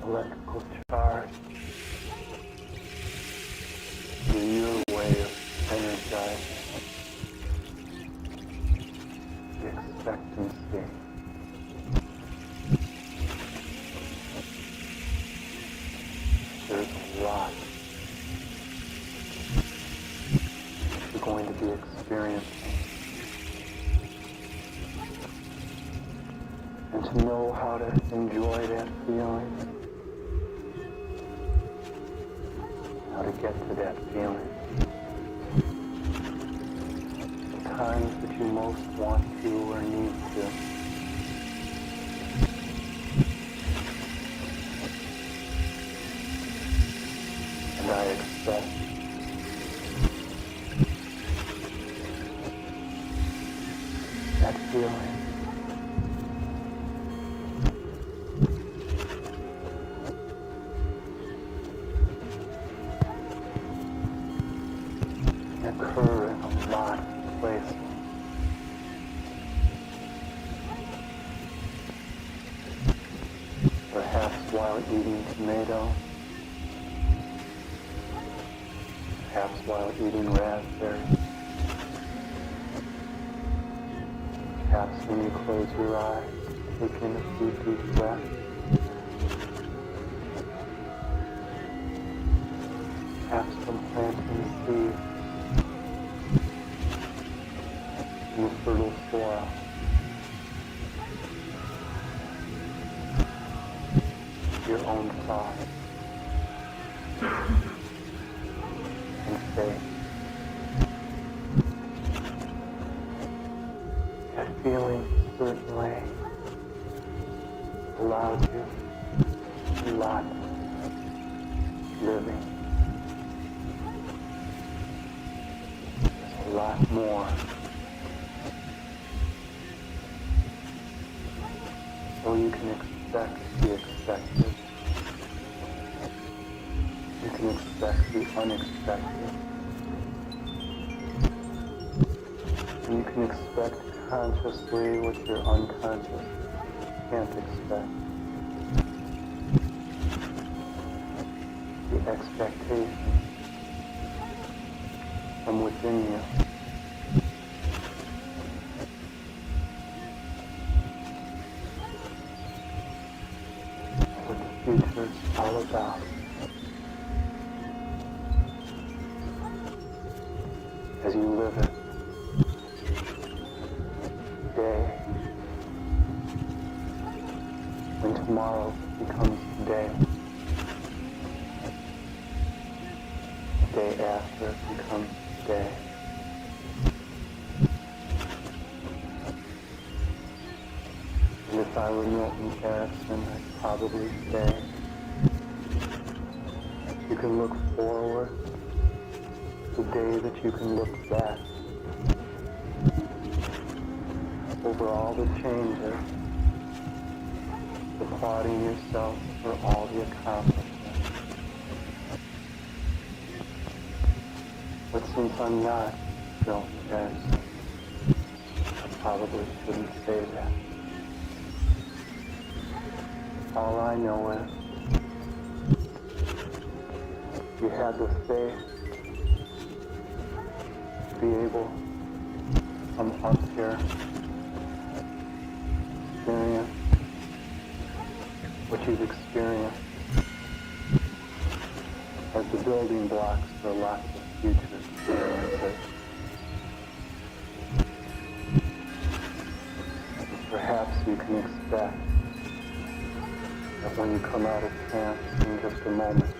Electrical charge. Do your way of energizing the expectancy. There's a lot you're going to be experiencing. And to know how to enjoy that feeling. How to get to that feeling. The times that you most want to or need to. And I expect that feeling. Occur in a lot of places. Perhaps while eating tomato. Perhaps while eating raspberry. Perhaps when you close your eyes, take in a few deep breaths. feeling a certain way allows you a lot living. There's a lot more. So you can expect the expected. You can expect the unexpected. And you can expect consciously what your unconscious can't expect. The expectation from within you. What the future is all about. As you live it, day, when tomorrow becomes today, the day after it becomes today. And if I were Milton Erickson, I'd probably say, you can look forward the day that you can look back over all the changes, applauding yourself for all the accomplishments. But since I'm not Milton Erickson, I probably shouldn't say that. All I know is you had the faith to be able to come up here, experience what you've experienced as the building blocks for lots of future experiences. And perhaps you can expect that when you come out of camp in just a moment,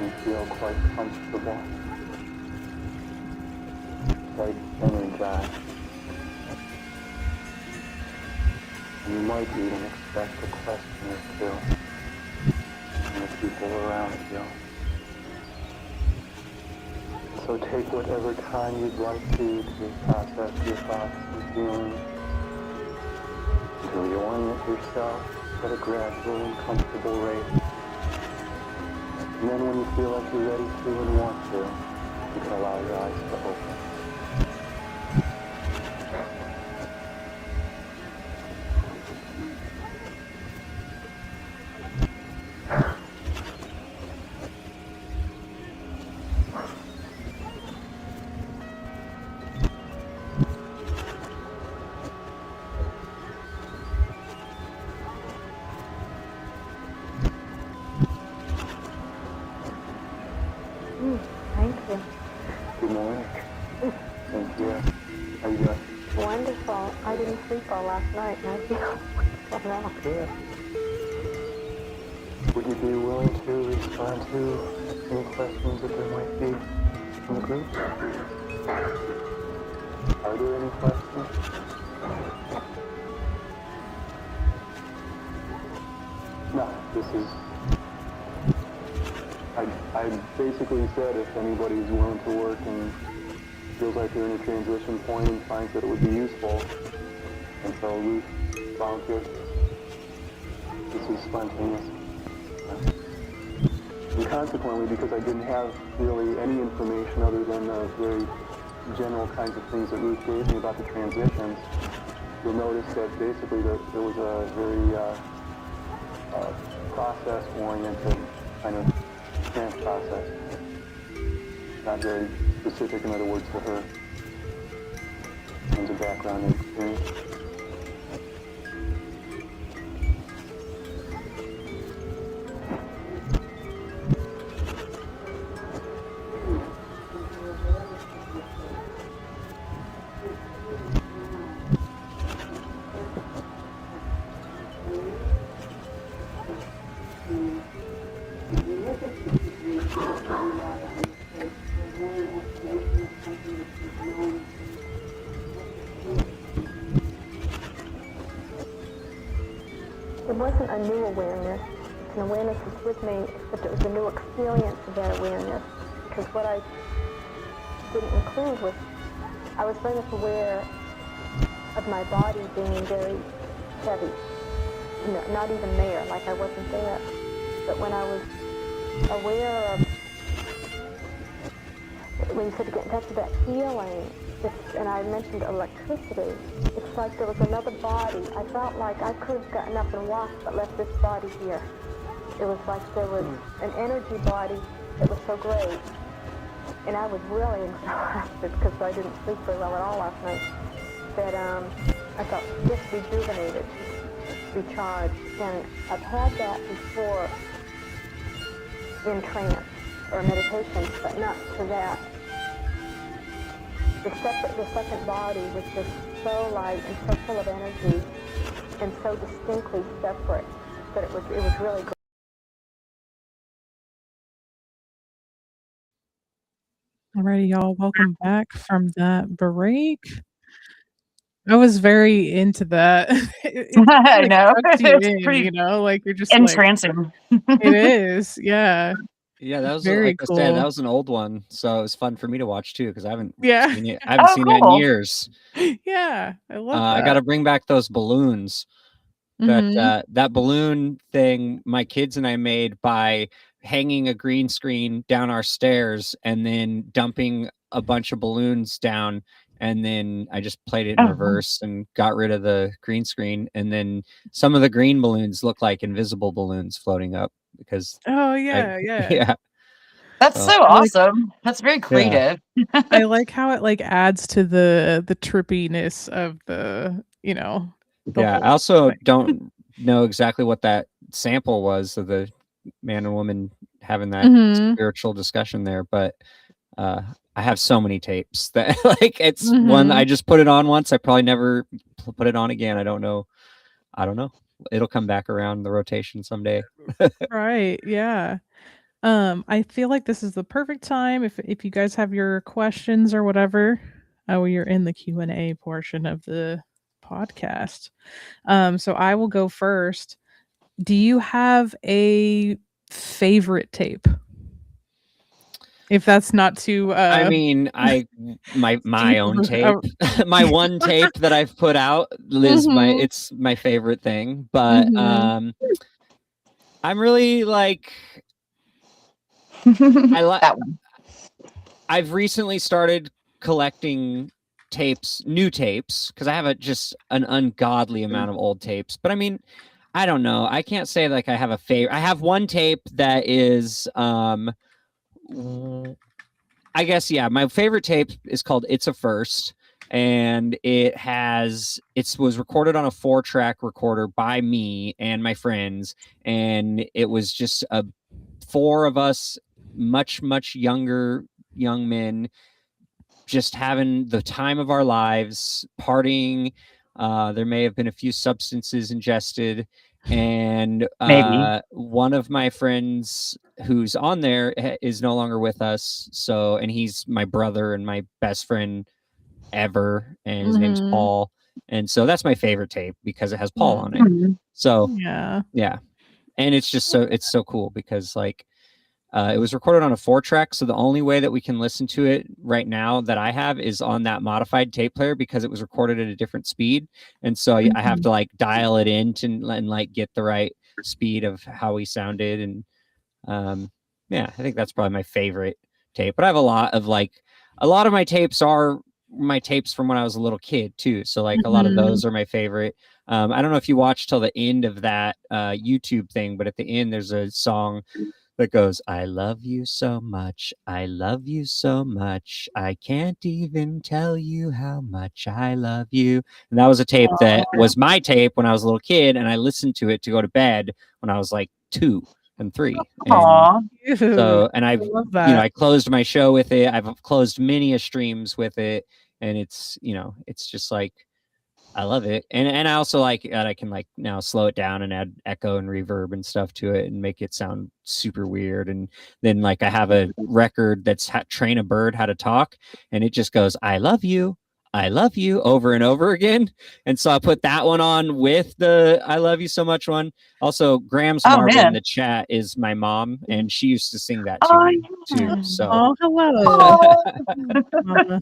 you feel quite comfortable, quite energized. And you might even expect a question or two from the people around you. So take whatever time you'd like to process your thoughts and feelings until you orient yourself at a gradual and comfortable rate. And then when you feel like you're ready to and want to, you can allow your eyes to open. Thank you. Good morning. Thank you. How you doing? Wonderful. I didn't sleep all last night, and I feel wonderful now. Good. Would you be willing to respond to any questions that there might be from the group? Are there any questions? No, this is... I basically said if anybody's willing to work and feels like they're in a transition point and finds that it would be useful, and so Ruth volunteered. This is spontaneous. And consequently, because I didn't have really any information other than the very general kinds of things that Ruth gave me about the transitions, you'll notice that basically there was a very process-oriented kind of trance process. Not very specific, in other words, to her kinds of background and experience. wasn't a new awareness. It's an awareness that's with me, but it was a new experience of that awareness. Because what I didn't include was, I was very much aware of my body being very heavy. No, not even there, like I wasn't there. But when I was aware of, when you said to get in touch with that feeling, and I mentioned electricity, it's like there was another body. I felt like I could have gotten up and walked, but left this body here. It was like there was an energy body that was so great. And I was really exhausted because I didn't sleep very well at all last night. That I felt just rejuvenated, recharged. And I've had that before in trance or meditation, but not to that. The second body was just so light and so full of energy and so distinctly separate that it was really great. Alrighty, y'all. Welcome back from that break. I was very into that. I know. It's pretty, you know, like you're just entrancing. It is, yeah. Yeah, that was very like cool. I said, that was an old one, so it was fun for me to watch too because I haven't seen it. I haven't seen it in years. Yeah, I love that. I got to bring back those balloons. That balloon thing my kids and I made by hanging a green screen down our stairs and then dumping a bunch of balloons down, and then I just played it in reverse and got rid of the green screen, and then some of the green balloons look like invisible balloons floating up because yeah. That's so awesome. That's very creative. Yeah. I like how it like adds to the trippiness of the, you know. I also don't know exactly what that sample was of the man and woman having that spiritual discussion there, but I have so many tapes that like it's one I just put it on once. I probably never put it on again. I don't know. It'll come back around the rotation someday. Right. Yeah. I feel like this is the perfect time if you guys have your questions or whatever. You're in the Q&A portion of the podcast. So I will go first. Do you have a favorite tape? If that's not too I mean, my own tape. My one tape that I've put out is it's my favorite thing, but I'm really like I like that one. I've recently started collecting new tapes, because I have an ungodly amount of old tapes. But I mean, I don't know. I can't say like I have a favorite. I have one tape that is I guess, yeah, my favorite tape is called It's a First, and it was recorded on a 4-track recorder by me and my friends, and it was just 4 of us, much younger young men, just having the time of our lives, partying. There may have been a few substances ingested, and one of my friends who's on there is no longer with us. So, and he's my brother and my best friend ever, and his name's Paul. And so that's my favorite tape because it has Paul on it. So yeah. And it's just it's so cool because like it was recorded on a 4-track, so the only way that we can listen to it right now that I have is on that modified tape player because it was recorded at a different speed, and so I have to like dial it in and like get the right speed of how we sounded. And I think that's probably my favorite tape. But I have a lot of my tapes are my tapes from when I was a little kid too, so like a lot of those are my favorite. I don't know if you watched till the end of that YouTube thing, but at the end there's a song that goes, I love you so much. I love you so much. I can't even tell you how much I love you. And that was a tape that was my tape when I was a little kid. And I listened to it to go to bed when I was like 2 and 3. And so, and I closed my show with it. I've closed many streams with it. And it's just like, I love it. And I also like that I can like now slow it down and add echo and reverb and stuff to it and make it sound super weird. And then like I have a record that's Train a Bird How to Talk, and it just goes, I love you. I love you over and over again. And so I put that one on with the I love you so much one. Also, Graham's Marble in the chat is my mom, and she used to sing that too. So hello. Mama.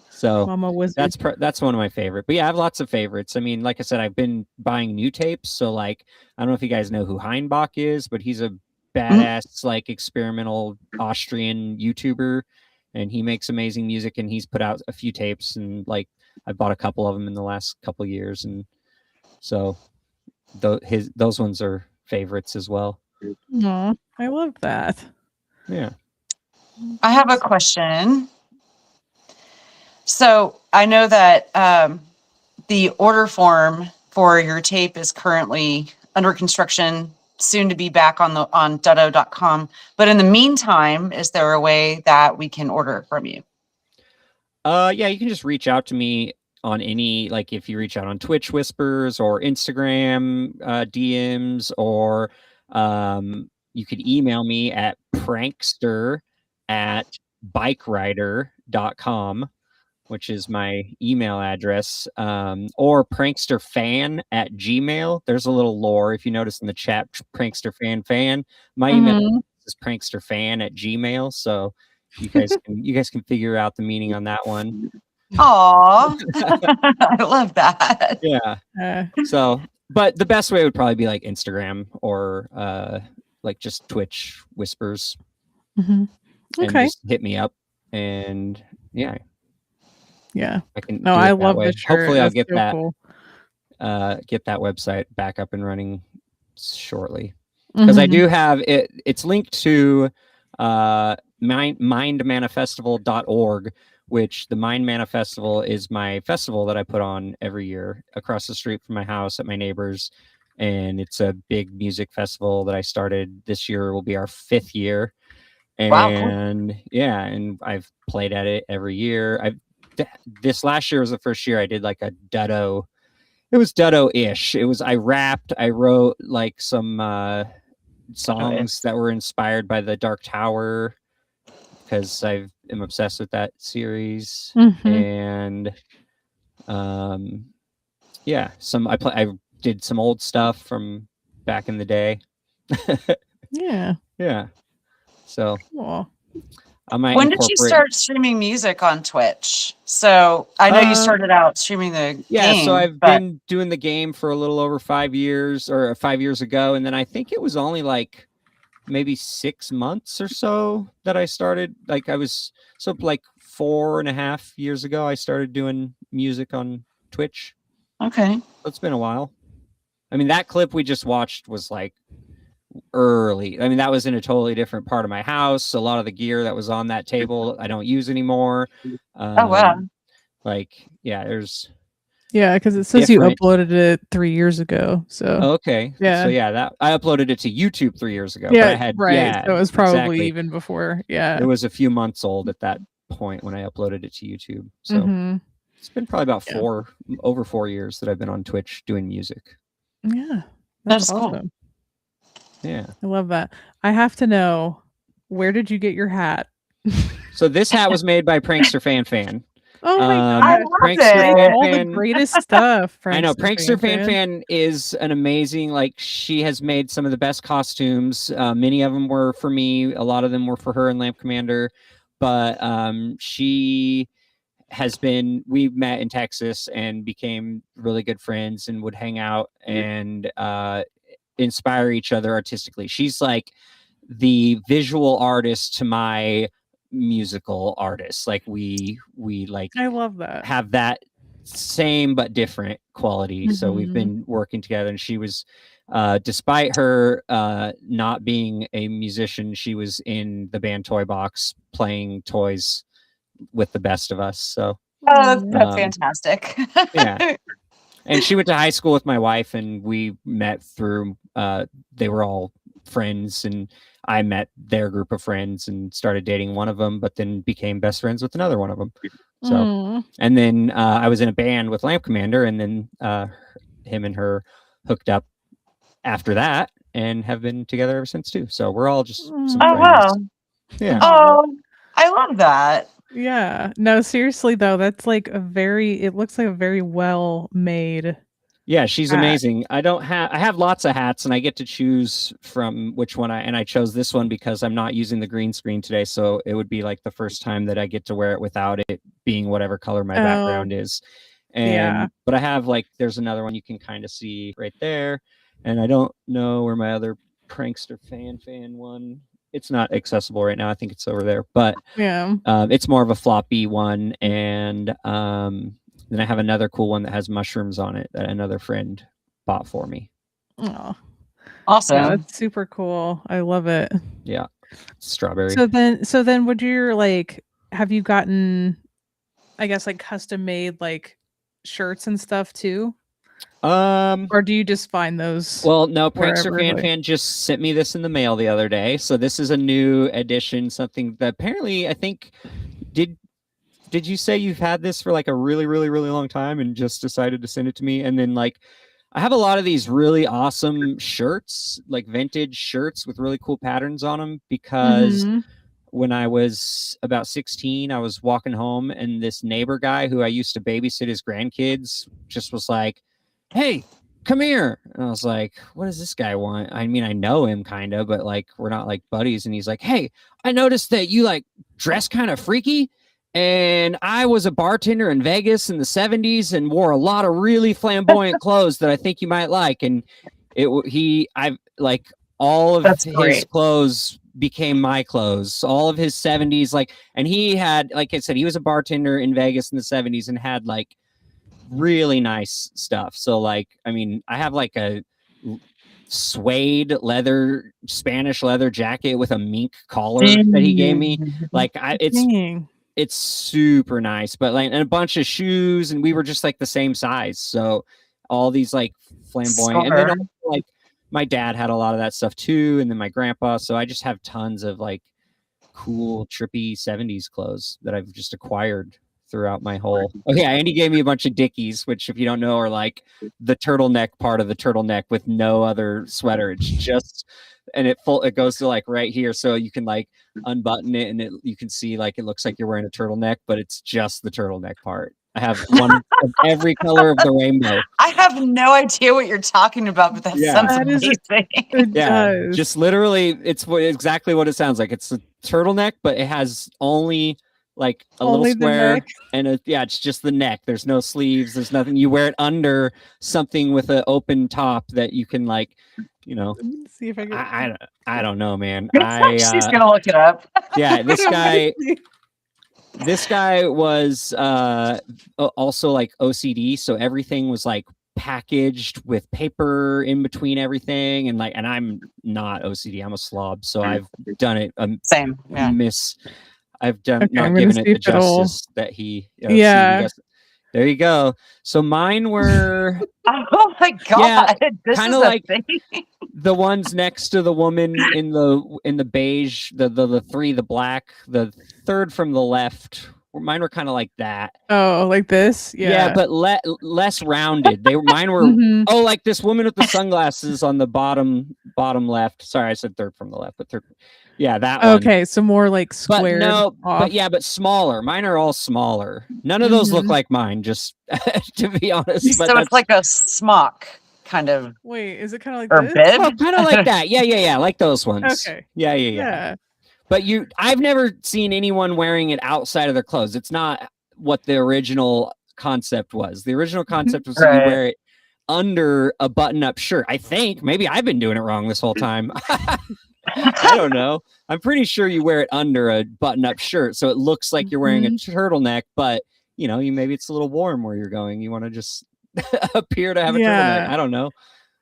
So Mama Wizard. that's one of my favorite. But yeah, I have lots of favorites. I mean, like I said, I've been buying new tapes. So like, I don't know if you guys know who Heinbach is, but he's a badass like experimental Austrian YouTuber, and he makes amazing music, and he's put out a few tapes, and like I bought a couple of them in the last couple of years, and so those ones are favorites as well. Aw, I love that. Yeah. I have a question. So I know that the order form for your tape is currently under construction, soon to be back on DuhDoh.com. But in the meantime, is there a way that we can order from you? Yeah, you can just reach out to me on any, like if you reach out on Twitch Whispers or Instagram DMs, or you could email me at prankster@bikerider.com, which is my email address, or pranksterfan@gmail. There's a little lore. If you notice in the chat, pranksterfan. My email is pranksterfan@gmail. So you guys can figure out the meaning on that one. Aw, I love that. Yeah. So, but the best way would probably be like Instagram or like just Twitch Whispers. Okay. And just hit me up, and yeah. Yeah. I can. No, I love the shirt. Hopefully, I'll That's get so that. Cool. Get that website back up and running shortly, because I do have it. It's linked to mindmanifestival.org, which the Mind Man Festival is my festival that I put on every year across the street from my house at my neighbor's, and it's a big music festival that I started this year. Will be our 5th year, and wow, cool. Yeah, and I've played at it every year. This last year was the first year I did like a DuhDoh. It was DuhDoh-ish. It was I rapped, I wrote like some songs that were inspired by the Dark Tower, because I am obsessed with that series. And yeah, I did some old stuff from back in the day. Yeah. So cool. When did you start streaming music on Twitch? So I know you started out streaming the game. So I've been doing the game for a little over 5 years, or 5 years ago, and then I think it was only like maybe 6 months or so that I started. Like like 4.5 years ago, I started doing music on Twitch. Okay, so it's been a while. I mean, that clip we just watched was like early. I mean, that was in a totally different part of my house. A lot of the gear that was on that table I don't use anymore. Oh wow. Like, yeah, there's because it says you uploaded it 3 years ago. So okay. Yeah. So yeah, that I uploaded it to YouTube 3 years ago. Yeah, but I had, right. Yeah, so it was probably exactly. even before. Yeah. It was a few months old at that point when I uploaded it to YouTube. So it's been probably about over 4 years that I've been on Twitch doing music. Yeah. That's awesome. Cool. Yeah. I love that. I have to know, where did you get your hat? So this hat was made by Prankster Fan. Oh my god! I love it. All the greatest stuff. I know Prankster Fan is an amazing. Like, she has made some of the best costumes. Many of them were for me. A lot of them were for her and Lamp Commander. But she has been. We met in Texas and became really good friends, and would hang out and inspire each other artistically. She's like the visual artist to my musical artist. Like we like, I love that, have that same but different quality. So we've been working together, and she was despite her not being a musician, she was in the band Toy Box playing toys with the best of us. So that's fantastic. Yeah. And she went to high school with my wife, and we met through they were all friends, and I met their group of friends and started dating one of them, but then became best friends with another one of them. So, and then I was in a band with Lamp Commander, and then him and her hooked up after that and have been together ever since too. So we're all just some friends. Wow. Yeah. Oh, I love that. Yeah. No, seriously though, that's like it looks like a very well made. Yeah, she's hat. amazing. I have lots of hats and I get to choose from which one I chose this one because I'm not using the green screen today, so it would be like the first time that I get to wear it without it being whatever color my background is. And but I have like there's another one you can kind of see right there, and I don't know where my other prankster fan one. It's not accessible right now. I think it's over there, but yeah, it's more of a floppy one, and then I have another cool one that has mushrooms on it that another friend bought for me. Oh, awesome! Yeah, that's super cool. I love it. Yeah, strawberry. So then, would you like? Have you gotten, I guess, like custom made like shirts and stuff too? Or do you just find those? Well, no, Prankster Fan just sent me this in the mail the other day. So this is a new edition, something that apparently I think did you say you've had this for like a really, really, really long time and just decided to send it to me? And then like I have a lot of these really awesome shirts, like vintage shirts with really cool patterns on them because when I was about 16, I was walking home and this neighbor guy who I used to babysit his grandkids just was like, "Hey, come here." And I was like, "What does this guy want?" I mean, I know him kind of, but like we're not like buddies. And he's like, "Hey, I noticed that you like dress kind of freaky. And I was a bartender in Vegas in the 70s and wore a lot of really flamboyant clothes that I think you might like." And I've like all of his clothes became my clothes, all of his 70s. Like, and he had, like I said, he was a bartender in Vegas in the 70s and had like really nice stuff. So like, I mean, I have like a suede leather, Spanish leather jacket with a mink collar that he gave me. Like it's super nice, but like, and a bunch of shoes, and we were just like the same size. So all these like flamboyant, and then also, like my dad had a lot of that stuff too, and then my grandpa. So I just have tons of like cool, trippy 70s clothes that I've just acquired throughout my whole. Oh yeah, Andy gave me a bunch of Dickies, which if you don't know are like the turtleneck part of the turtleneck with no other sweater. It's just, and it goes to like right here, so you can like unbutton it and you can see like it looks like you're wearing a turtleneck, but it's just the turtleneck part. I have one of every color of the rainbow. I have no idea what you're talking about, but that sounds amazing. Yeah, just literally, it's exactly what it sounds like. It's a turtleneck, but it has only like a little square and it's just the neck. There's no sleeves. There's nothing. You wear it under something with an open top that you can like, you know. Let's see if I can. I don't know, man. She's gonna look it up. Yeah, this guy was also like OCD, so everything was like packaged with paper in between everything, and I'm not OCD. I'm a slob, so I've done it. Same. Yeah. I've done not given it the justice that he. Yeah. There you go. So mine were. Oh my god! Yeah, kind of like the ones next to the woman in the beige, the three, the black, the third from the left. Mine were kind of like that. Oh, like this? Yeah, but less rounded. Mine were oh, like this woman with the sunglasses on the bottom left. Sorry, I said third from the left, but third. Yeah, that one. Okay, so more like squared. But smaller. Mine are all smaller. None of those look like mine, just to be honest. So it's like a smock kind of. Wait, is it kind of like or this? bib? Oh, kind of like that. Yeah, like those ones. Okay. Yeah. But I've never seen anyone wearing it outside of their clothes. It's not what the original concept was. The original concept was to wear it under a button-up shirt. I think maybe I've been doing it wrong this whole time. I don't know. I'm pretty sure you wear it under a button-up shirt, so it looks like you're wearing a turtleneck, but maybe it's a little warm where you're going. You want to just appear to have a turtleneck. I don't know.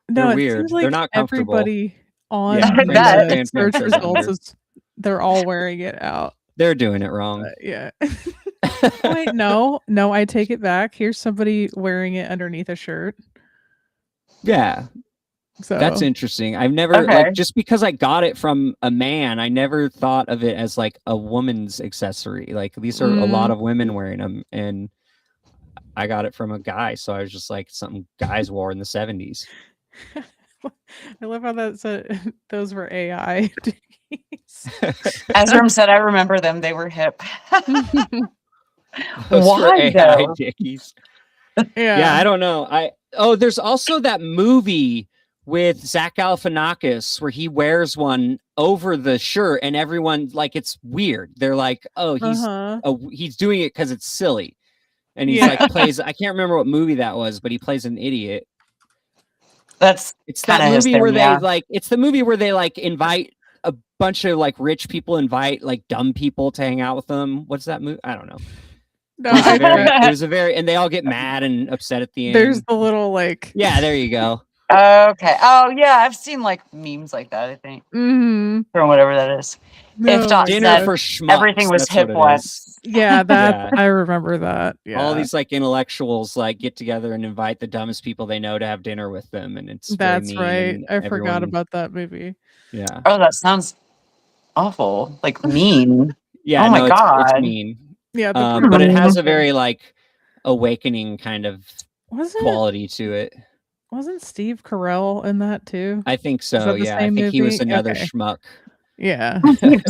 They're weird. Like they're not comfortable. Everybody on that search results they're all wearing it out. They're doing it wrong. Yeah. Wait, no, I take it back. Here's somebody wearing it underneath a shirt. Yeah. So that's interesting. I've never like just because I got it from a man, I never thought of it as like a woman's accessory. Like these are a lot of women wearing them, and I got it from a guy, so I was just like something guys wore in the 70s. I love how that said those were AI. As said, I remember them. They were hip. Those were Why AI though? dickies. Yeah, I don't know. There's also that movie with Zach Galifianakis where he wears one over the shirt and everyone like it's weird. They're like, oh, he's doing it because it's silly, and he's like plays. I can't remember what movie that was, but he plays an idiot. It's that movie where they like. It's the movie where they like invite a bunch of like rich people, invite like dumb people to hang out with them. What's that movie? I don't know. No, it was a very, and they all get mad and upset at the end. There's the little like. Yeah, there you go. Okay. Oh yeah, I've seen like memes like that. I think or whatever that is. No, if Dot Dinner said for Schmucks, everything was hip once. Yeah, I remember that. Yeah, all these like intellectuals like get together and invite the dumbest people they know to have dinner with them, and it's that's right. I forgot about that movie. Yeah. Oh, that sounds awful. Like mean. Yeah. Oh my God. It's mean. Yeah, but it has a very like awakening kind of quality to it. Wasn't Steve Carell in that too? I think so. Yeah, I think he was another schmuck. Yeah,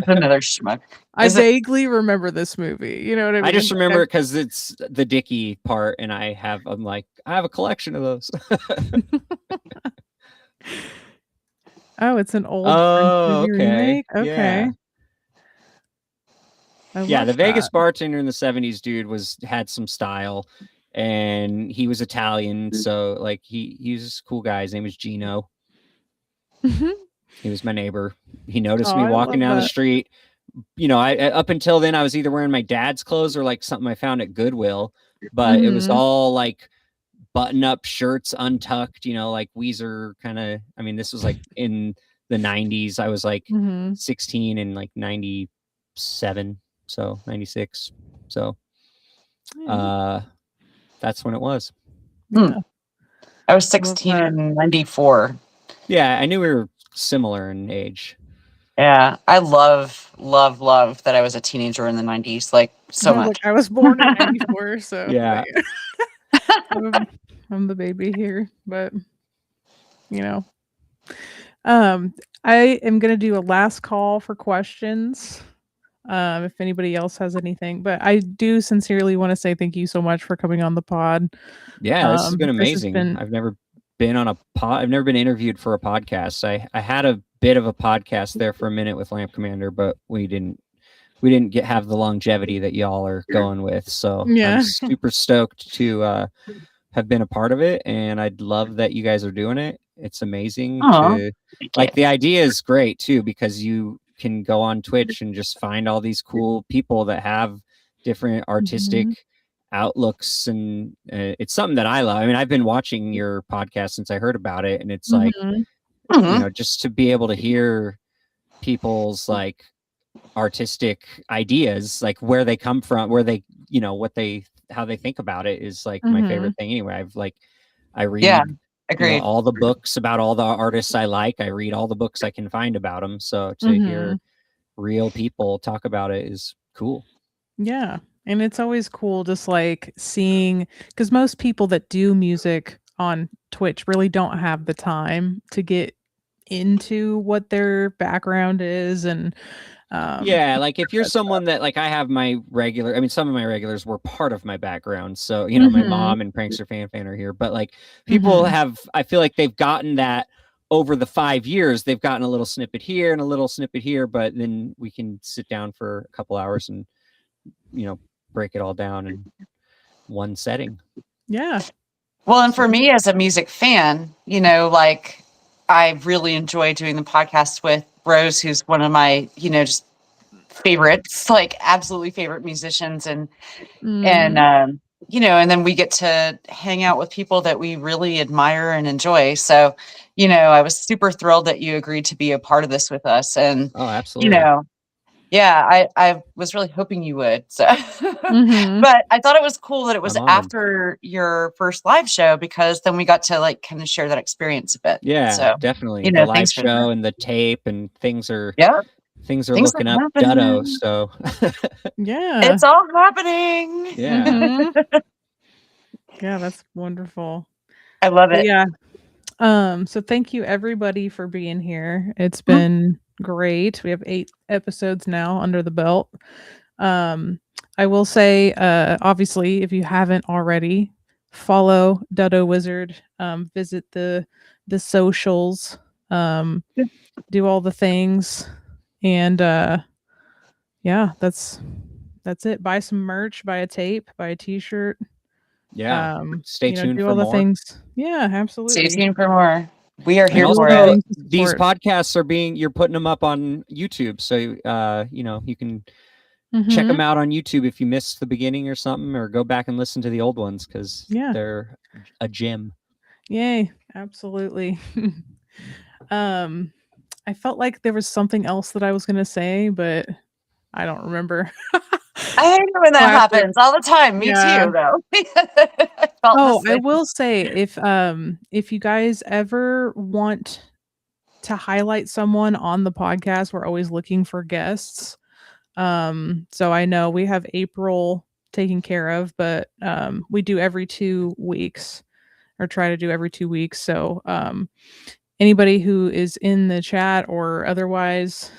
another schmuck. I vaguely remember this movie. You know what I mean? I just remember it because it's the Dickie part, and I have a collection of those. Oh, it's an old remake. Okay. Yeah, the Vegas bartender in the 70s dude had some style, and he was Italian, so like he was a cool guy. His name was Gino. He was my neighbor. He noticed me walking down the street. You know, I up until then I was either wearing my dad's clothes or like something I found at Goodwill, but it was all like button-up shirts, untucked, you know, like Weezer kind of. I mean, this was like in the 90s. I was like 16 and like 97. So 96. So that's when it was. Yeah. I was 16 in 94. Yeah, I knew we were similar in age. Yeah, I love that I was a teenager in the 90s, like so much. I was born in 94, so yeah. I'm the baby here, but you know. I am gonna do a last call for questions. If anybody else has anything, but I do sincerely want to say thank you so much for coming on the pod. Yeah, this has been amazing. I've never been on a pod. I've never been interviewed for a podcast. I had a bit of a podcast there for a minute with Lamp Commander, but we didn't have the longevity that y'all are going with. So I'm super stoked to have been a part of it, and I'd love that you guys are doing it. It's amazing. The idea is great too, because you can go on Twitch and just find all these cool people that have different artistic outlooks, and it's something that I love. I mean, I've been watching your podcast since I heard about it, and it's like you know, just to be able to hear people's like artistic ideas, like where they come from, where they, you know, how they think about it is like my favorite thing anyway. I read agreed. You know, all the books about all the artists I like. I read all the books I can find about them. So to hear real people talk about it is cool. Yeah. And it's always cool just like seeing, because most people that do music on Twitch really don't have the time to get into what their background is. And like if you're someone that like I have my regular, I mean, some of my regulars were part of my background. So, you know, my mom and Prankster Fan are here, but like people have, I feel like they've gotten that over the 5 years. They've gotten a little snippet here and a little snippet here, but then we can sit down for a couple hours and, you know, break it all down in one setting. Yeah. Well, and for me as a music fan, you know, like I really enjoy doing the podcast with Rose, who's one of my, you know, just favorites, like absolutely favorite musicians, and you know, and then we get to hang out with people that we really admire and enjoy. So, you know, I was super thrilled that you agreed to be a part of this with us, and absolutely, you know, yeah, I was really hoping you would. So, but I thought it was cool that it was after your first live show, because then we got to like kind of share that experience a bit. Yeah, so, definitely. You know, the live show and the tape and things are looking up Dutto. So yeah, it's all happening. Yeah. Yeah, that's wonderful. I love it. Yeah. So thank you everybody for being here. It's been great. We have 8 episodes now under the belt. I will say, obviously, if you haven't already, follow DuhDohWizard, visit the socials, do all the things, and yeah, that's it. Buy some merch, buy a tape, buy a t-shirt. Yeah. Stay tuned do for all the more things. Yeah, absolutely. Stay tuned for more. We are here and for also, it. these podcasts are you're putting them up on YouTube, so you can check them out on YouTube if you missed the beginning or something, or go back and listen to the old ones because they're a gem. Yay, absolutely. I felt like there was something else that I was going to say, but I don't remember. I hate when that happens all the time. Me too, though. I will say, if you guys ever want to highlight someone on the podcast, we're always looking for guests. So I know we have April taken care of, but we do every 2 weeks, or try to do every 2 weeks. So anybody who is in the chat or otherwise,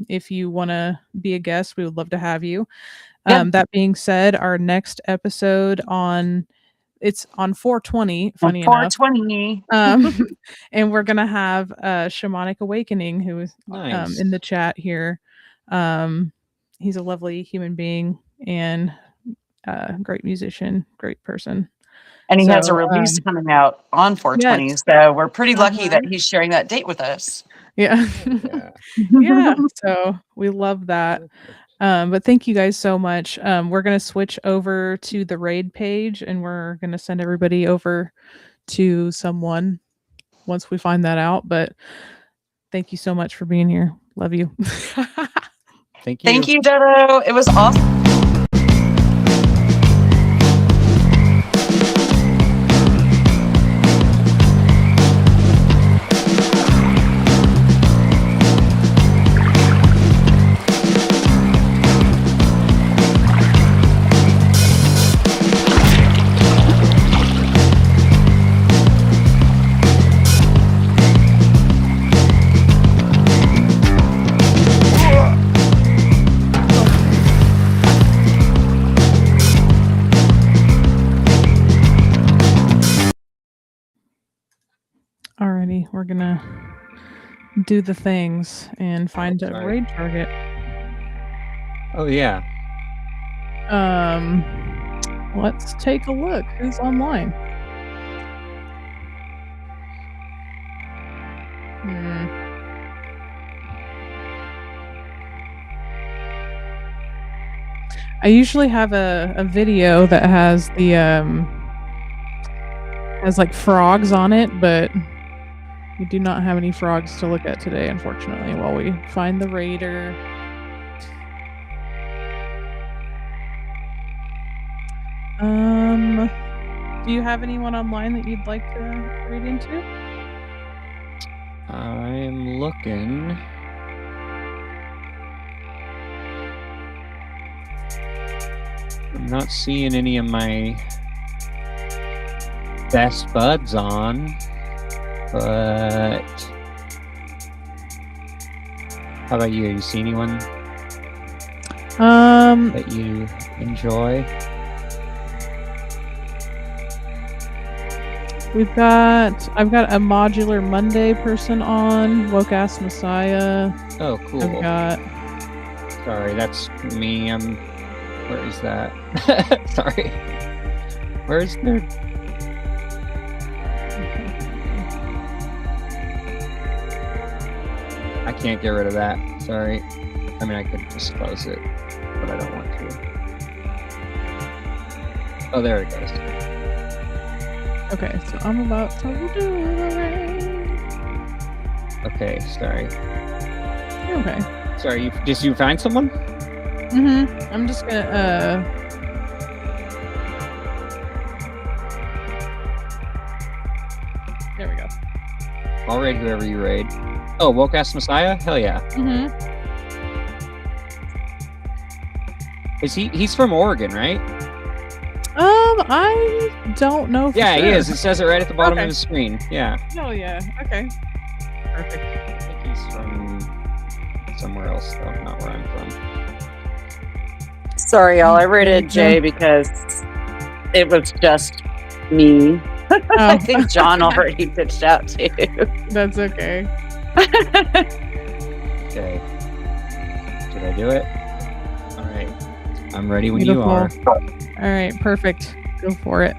if you want to be a guest, we would love to have you. That being said, our next episode it's on 4/20, funny enough. 4/20. And we're gonna have Shamanic Awakening, who is in the chat here. He's a lovely human being and great musician, great person. And he has a release coming out on 4/20, so we're pretty lucky that he's sharing that date with us. Yeah. Yeah. So we love that. But thank you guys so much. We're going to switch over to the raid page, and we're going to send everybody over to someone once we find that out. But thank you so much for being here. Love you. Thank you. Thank you, Dodo. It was awesome. Alrighty, we're gonna do the things and find a raid target. Oh yeah. Let's take a look. Who's online? I usually have a video that has the has like frogs on it, but we do not have any frogs to look at today, unfortunately, while we find the raider. Do you have anyone online that you'd like to raid into? I'm looking. I'm not seeing any of my best buds on, but how about you? You see anyone that you enjoy? I've got a Modular Monday person on, Woke-Ass Messiah. Oh, cool. Sorry, that's me. Where is that? Sorry. Where's there? I can't get rid of that. Sorry. I mean, I could just close it, but I don't want to. Oh, there it goes. Okay, so I'm about to do the raid. Okay, sorry. Okay. Sorry, you find someone? I'm just gonna there we go. I'll raid whoever you raid. Oh, Woke-Ass Messiah? Hell yeah. He's from Oregon, right? I don't know. Yeah, he is. It says it right at the bottom of the screen. Yeah. Oh yeah. Okay. Perfect. I think he's from somewhere else though, not where I'm from. Sorry, y'all. I rated J because it was just me. I think John already pitched out too. That's okay. Okay. Did I do it? All right. I'm ready when you are. All right, perfect. Go for it.